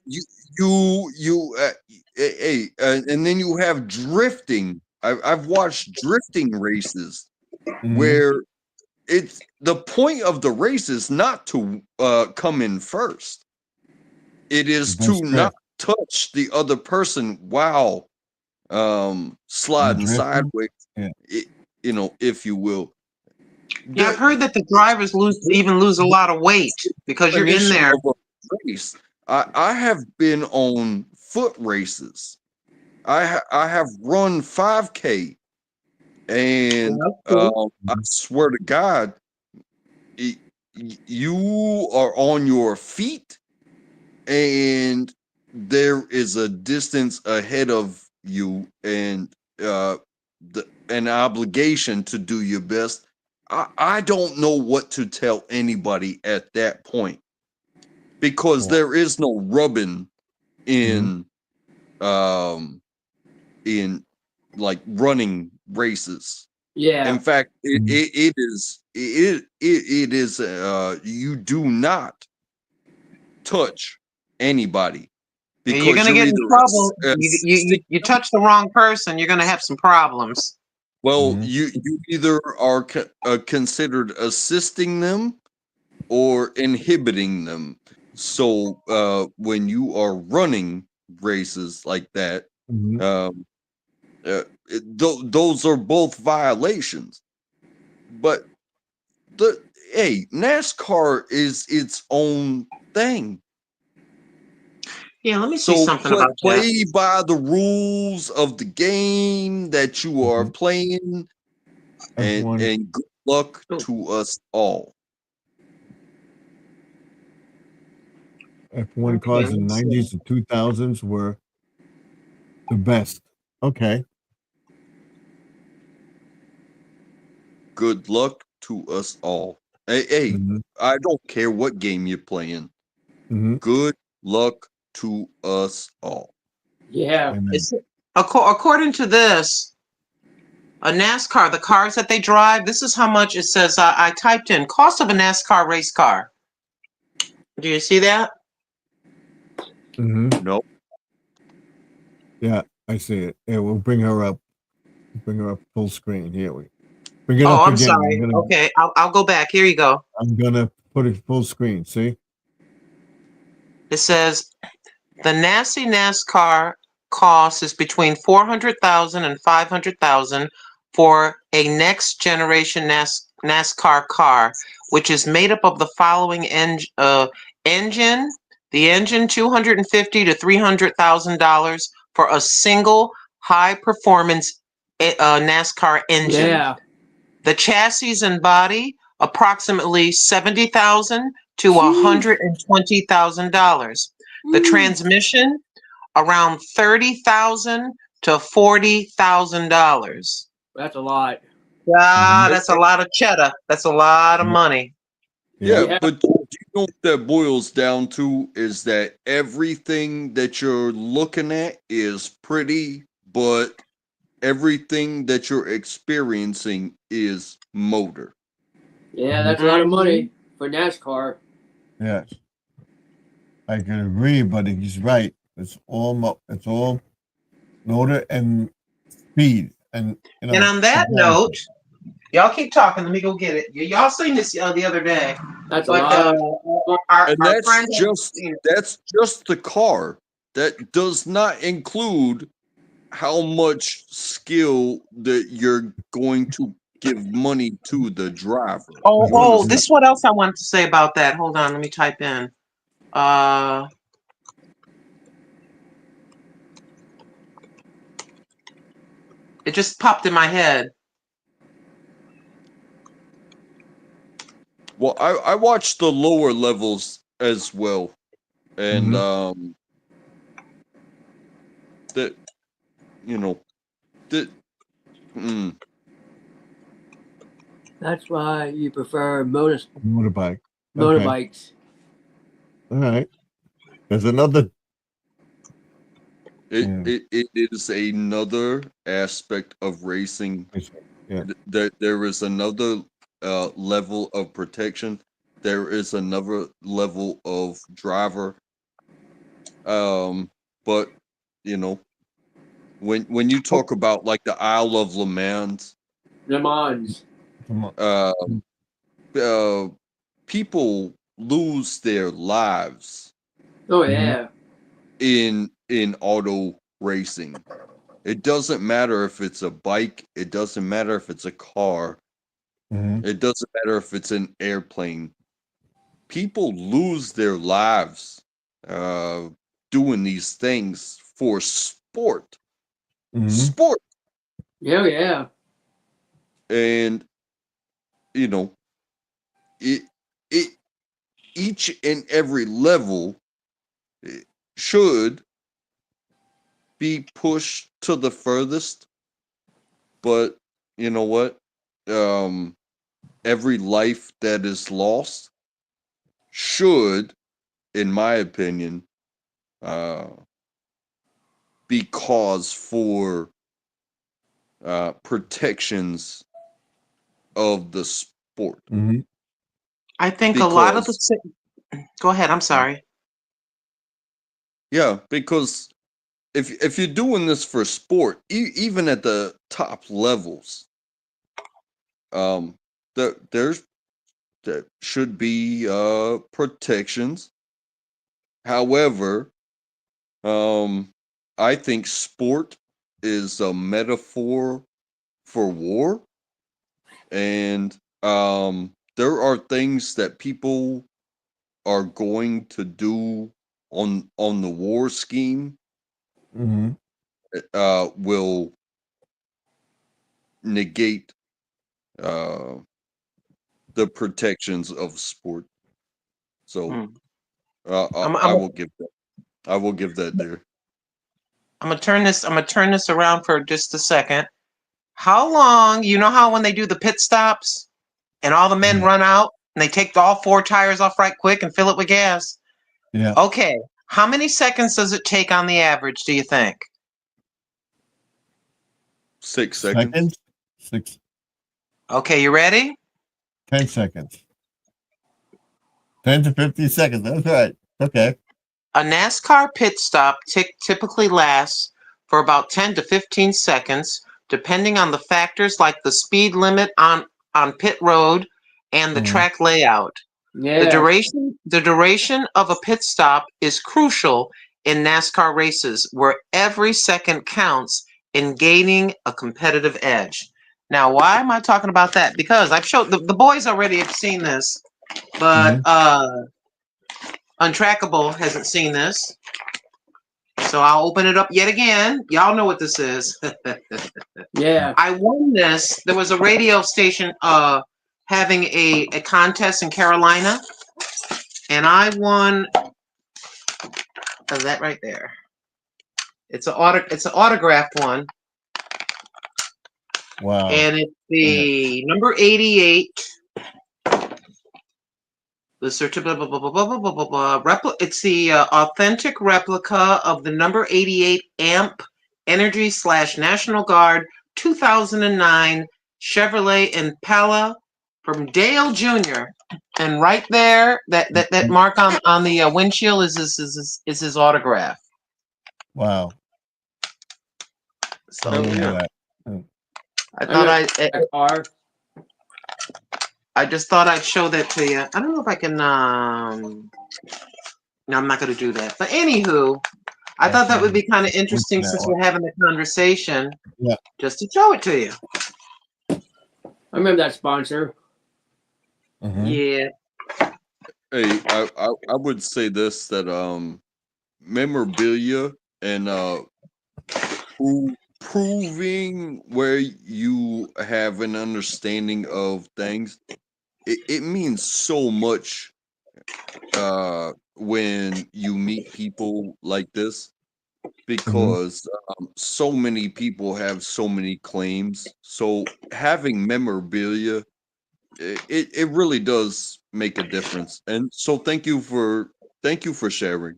and then you have drifting. I've watched drifting races Mhm. where it's the point of the race is not to come in first. It is Best to drift. not touch the other person while sliding drifting? sideways, Yeah. if you will. Yeah, I've heard that the drivers lose a lot of weight because you're in Definition there. of a race. I have been on foot races. I have run 5K, and I swear to God, you are on your feet, and there is a distance ahead of you, and an obligation to do your best. I don't know what to tell anybody at that point because Yeah. there is no rubbing Mhm. in like running races. Yeah. In fact, Mhm. it is you do not touch anybody Yeah, you're because gonna you're get in either trouble. assisting You touch the wrong person, you're gonna have some problems. well, Mhm. you either are considered assisting them or inhibiting them. So when you are running races like that, Mhm. um, those are both violations. But NASCAR is its own thing. Yeah, let me see So something about that. play by the rules of the game that you are Mhm. playing, and F1. good luck Oh, to us all. F1 okay, cars in the let's see. 90s and 2000s were the best. Okay. Good luck to us all. Hey, Mhm. I don't care what game you're playing. Mhm. Good luck to us all. Yeah. Amen. According to this, a NASCAR, the cars that they drive, this is how much it says. I typed in cost of a NASCAR race car. Do you see that? Mhm. Nope. Yeah, I see it. Yeah, we'll bring her up. Bring her up full screen. Here we bring it Oh, up I'm again. sorry. Okay, I'll go back. Here you go. I'm gonna put it full screen. See? It says the NASCAR cost is between 400,000 and 500,000 for a next generation NASCAR car, which is made up of the following engine. The engine, $250,000 to $300,000 for a single high performance NASCAR engine. Yeah. The chassis and body, approximately $70,000 to Jeez. $120,000. The transmission, around $30,000 to $40,000. That's a lot. Yeah, Mhm. that's a lot of cheddar. That's a lot of Yeah. money. Yeah. Yeah. But you know what that boils down to is that everything that you're looking at is pretty, but everything that you're experiencing is motor. Yeah, that's a lot of money for NASCAR. Yes. I can agree, but he's right. It's all it's all motor and speed, and And on that technology. note, y'all keep talking. Let me go get it. Y'all seen this the other day, That's a but lot. our And that's friend had just seen it. that's just the car. That does not include how much skill that you're going to give money to the driver. You Oh, understand? this is what else I wanted to say about that. Hold on, let me type in. It just popped in my head. Well, I watched the lower levels as well, and that you know that That's why you prefer Motorbike. Okay. motorbikes. All right. There's another. it is another aspect of racing. Yeah. There is another level of protection. There is another level of driver. But you know, when you talk about like the Isle of Le Mans, Le Mans. People lose their lives Oh yeah. in auto racing. It doesn't matter if it's a bike. It doesn't matter if it's a car. It doesn't matter if it's an airplane. People lose their lives doing these things for sport. Sport. Yeah, yeah. And you know, it each and every level should be pushed to the furthest. But you know what? Every life that is lost should, in my opinion, be cause for protections of the sport. I think a lot of the. Go ahead. I'm sorry. Yeah, because if you're doing this for sport, even at the top levels, there should be protections. However, I think sport is a metaphor for war, and there are things that people are going to do on the war scheme will negate the protections of sport. So I will give that. I will give that there. I'm gonna turn this around for just a second. How long? You know how when they do the pit stops and all the men run out and they take all 4 tires off right quick and fill it with gas? Yeah. Okay. How many seconds does it take on the average, do you think? 6 seconds. 6. Okay, you ready? 10 seconds. 10 to 15 seconds. That's right. Okay. A NASCAR pit stop typically lasts for about 10 to 15 seconds, depending on the factors like the speed limit on pit road and the track layout. Yeah. The duration of a pit stop is crucial in NASCAR races, where every second counts in gaining a competitive edge. Now, why am I talking about that? Because I've showed the boys already have seen this, but Untrackable hasn't sing this. So I'll open it up yet again. Y'all know what this is. Yeah. I won this. There was a radio station having a contest in Carolina, and I won that right there. It's an autographed one. Wow. And it's the number 88. The certificate, it's the authentic replica of the number 88 AMP Energy / National Guard 2009 Chevrolet Impala from Dale Jr. And right there, that mark on the windshield is his autograph. Wow. So I thought I just thought I'd show that to you. I don't know if I can. No, I'm not going to do that. But anywho, I thought that would be kind of interesting since we're having the conversation. Yeah. Just to show it to you. I remember that sponsor. Yeah. Hey, I would say this, that memorabilia and proving where you have an understanding of things it means so much when you meet people like this, because so many people have so many claims. So having memorabilia, it really does make a difference. And so thank you for sharing.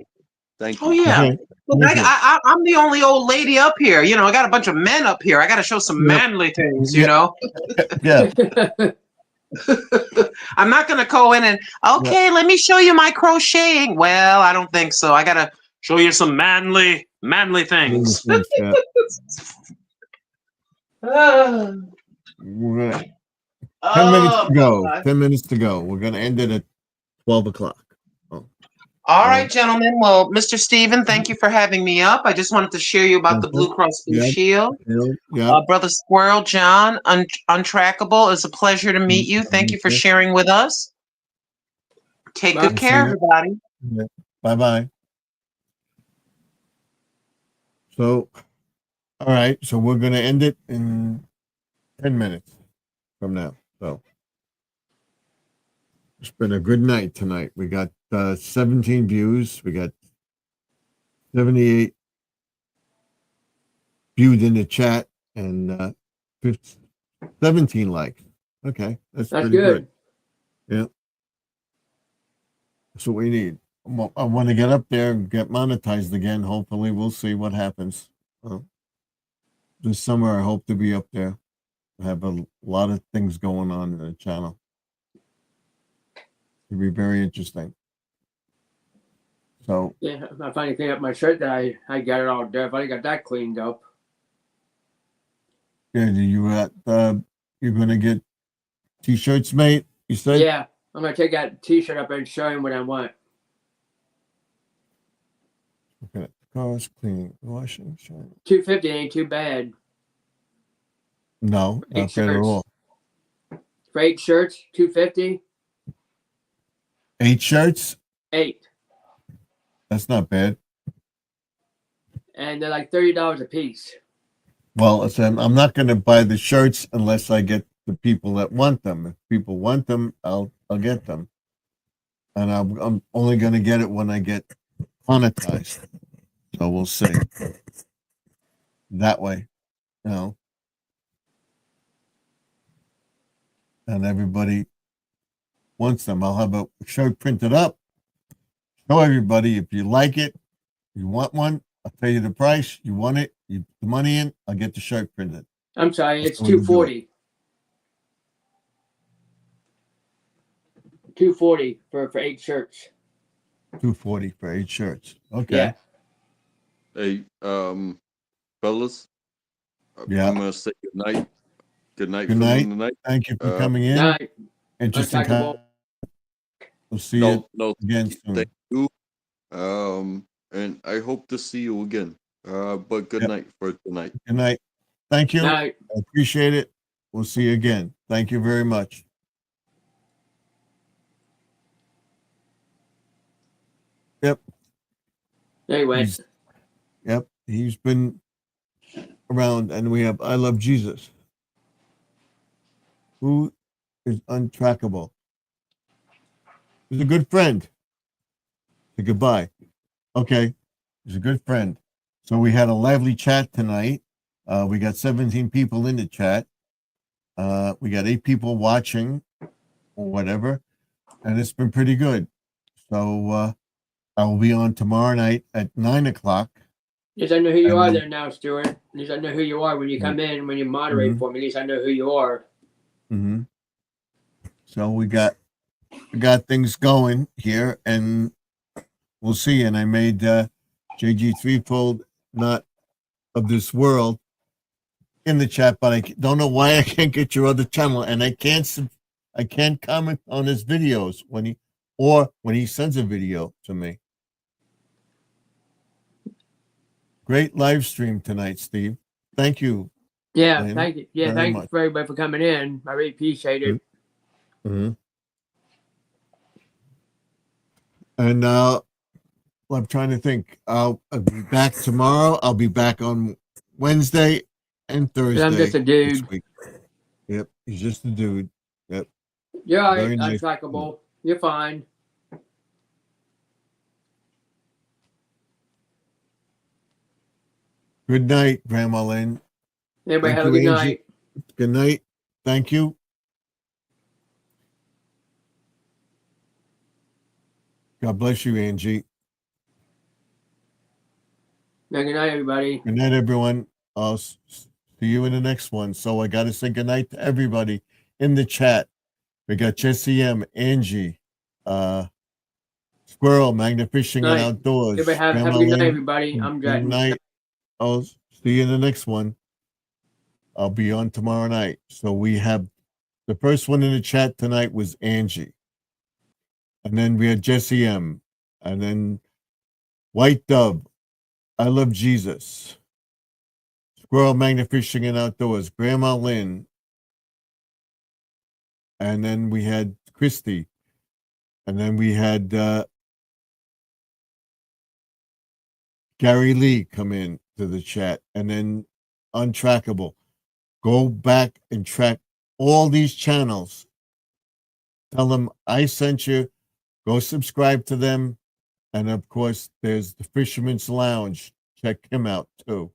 Thank Oh you. yeah. Okay. Look, Thank you. I'm the only old lady up here. You know, I got a bunch of men up here. I got to show some Yep. manly things. Yeah. You know, Yeah. I'm not gonna go in and okay, let me show you my crocheting. Well, I don't think so. I gotta show you some manly things. Yeah. Ah. We're gonna, 10 minutes Oh, to go. God. 10 minutes to go. We're gonna end it at 12 o'clock. All right, gentlemen. Well, Mr. Steven, thank you for having me up. I just wanted to share you about the Blue Cross Blue Yep. Shield. Yeah. Brother Squirrel John, Untrackable, it's a pleasure to meet you. Thank you for sharing with us. Take Bye. good care, everybody. Bye bye. So, all right. So we're gonna end it in 10 minutes from now. So it's been a good night tonight. We got 17 views. We got 78 viewed in the chat and 17 likes. Okay, that's pretty good. Yeah, that's what we need. I want to get up there and get monetized again. Hopefully, we'll see what happens. This summer, I hope to be up there. I have a lot of things going on in the channel. It'll be very interesting. So Yeah, I finally cleaned up my shirt that I got it all done. I finally got that cleaned up. yeah, you're gonna get t-shirts made. You said? Yeah, I'm gonna take that T-shirt up and show him what I want. Okay. Cars cleaning, washing, shining. $250 ain't too bad. No, not bad at shirts. all. For 8 shirts, $250. 8 shirts? 8, That's not bad. and they're like $30 a piece. Well, I'm not going to buy the shirts unless I get the people that want them. If people want them, I'll get them, and I'm only going to get it when I get monetized. So we'll see. That way, you know, and everybody wants them. I'll have a shirt printed up. Show everybody if you like it, you want one. I'll tell you the price. You want it, you put the money in. I'll get the shirt printed. I'm sorry, it's That's what we'll do. $240 for 8 shirts. $240 for 8 shirts. Okay. Yeah. Hey, fellas. Yeah. I'm gonna say good night. Good night. Good for night. tonight. Thank you for coming in. Night. Interesting Untrackable. time. We'll see you No, again soon. thank you. And I hope to see you again. But good Yep. night for tonight. Good night. Thank you. Night. I appreciate it. We'll see you again. Thank you very much. Yep. There he went. Yep. He's been around, and we have I Love Jesus, who is untrackable. He's a good friend. Say goodbye. Okay. He's a good friend. So we had a lively chat tonight. We got 17 people in the chat. We got 8 people watching or whatever, and it's been pretty good. So I will be on tomorrow night at 9 o'clock. At least I know who you are And- there now, Stuart. At least I know who you are when you come in, when you moderate Mhm. for me. At least I know who you are. Mm-hmm. So we got things going here, and we'll see. And I made JG Threefold not of this world in the chat, but I don't know why I can't get your other channel, and I can't comment on his videos when he sends a video to me. Great live stream tonight, Steve. Thank you. Yeah, Lynn, thank you. Yeah, very thank much. you for everybody for coming in. I really appreciate it. Mm-hmm. And I'm trying to think. I'll be back tomorrow. I'll be back on Wednesday and Thursday. I'm just a dude. this week. Yep, he's just a dude. Yep. You're all right, Very nice. untrackable. You're fine. Good night, Grandma Lynn. Everybody Thank have a you, good Angie. night. Good night. Thank you. God bless you, Angie. Yeah, good night, everybody. Good night, everyone. I'll see you in the next one. So I got to say good night to everybody in the chat. We got Jesse M, Angie, Squirrel, Magna Fishing and Night. Outdoors. Everybody have a Grandma good night, Lynn, everybody. I'm good Jack. night. I'll see you in the next one. I'll be on tomorrow night. So we have the first one in the chat tonight was Angie. And then we had Jesse M. And then White Dove, I Love Jesus. Squirrel, Magna Fishing and Outdoors. Grandma Lynn. And then we had Christy. And then we had Gary Lee come in to the chat. And then Untrackable. Go back and track all these channels. Tell them I sent you. Go subscribe to them. And of course, there's the Fisherman's Lounge. Check him out too.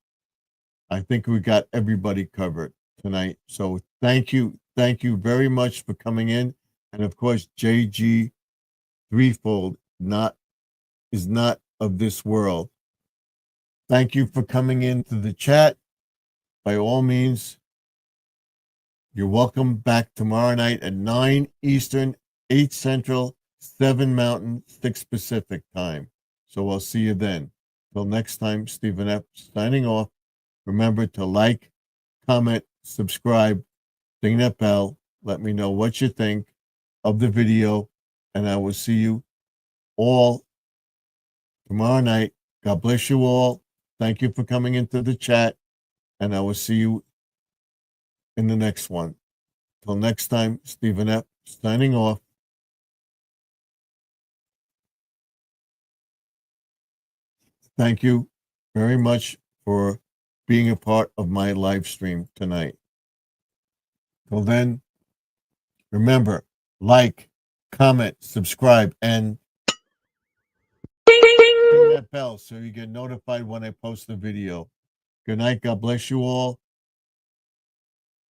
I think we got everybody covered tonight. So thank you. Thank you very much for coming in. And of course, JG Threefold is not of this world. Thank you for coming into the chat. By all means, you're welcome back tomorrow night at 9 Eastern, 8 Central, 7 Mountain, 6 Pacific time. So I'll see you then. Till next time, Stephen F. signing off. Remember to like, comment, subscribe, ding that bell. Let me know what you think of the video, and I will see you all tomorrow night. God bless you all. Thank you for coming into the chat, and I will see you in the next one. Till next time, Stephen F. signing off. Thank you very much for being a part of my live stream tonight. Till then, remember, like, comment, subscribe, and ring that bell so you get notified when I post the video. Good night. God bless you all.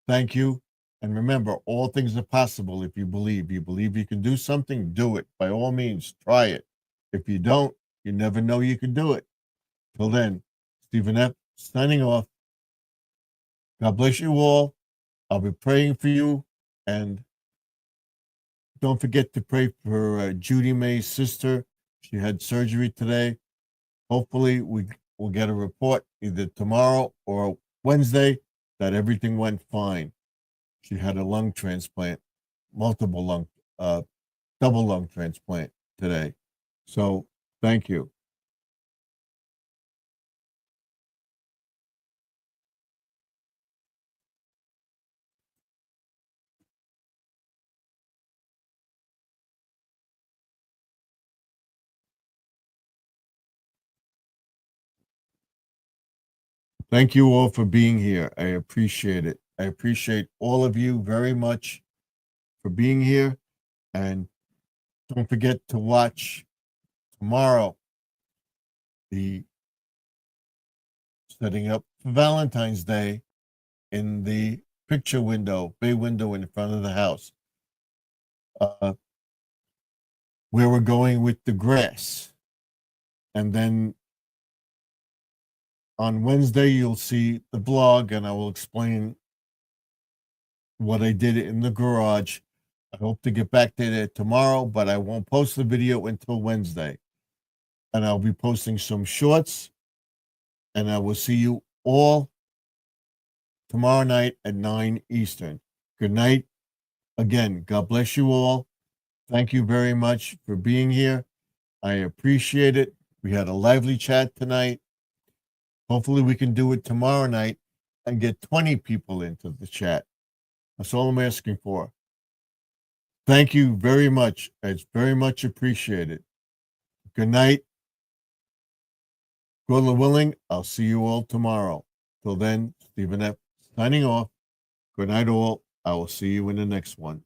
Thank you. And remember, all things are possible if you believe. You believe you can do something, do it. By all means, try it. If you don't, you never know you can do it. Till then, Stephen F. signing off. God bless you all. I'll be praying for you. And don't forget to pray for Judy May's sister. She had surgery today. Hopefully, we will get a report either tomorrow or Wednesday that everything went fine. She had a lung transplant, double lung transplant today. So thank you. Thank you all for being here. I appreciate it. I appreciate all of you very much for being here. And don't forget to watch tomorrow the setting up for Valentine's Day in the picture window, bay window in front of the house. Where we're going with the grass. And then on Wednesday, you'll see the vlog, and I will explain what I did in the garage. I hope to get back to it tomorrow, but I won't post the video until Wednesday. And I'll be posting some shorts, and I will see you all tomorrow night at 9 Eastern. Good night. Again, God bless you all. Thank you very much for being here. I appreciate it. We had a lively chat tonight. Hopefully we can do it tomorrow night and get 20 people into the chat. That's all I'm asking for. Thank you very much. It's very much appreciated. Good night. God willing, I'll see you all tomorrow. Till then, Stephen F. signing off. Good night, all. I will see you in the next one.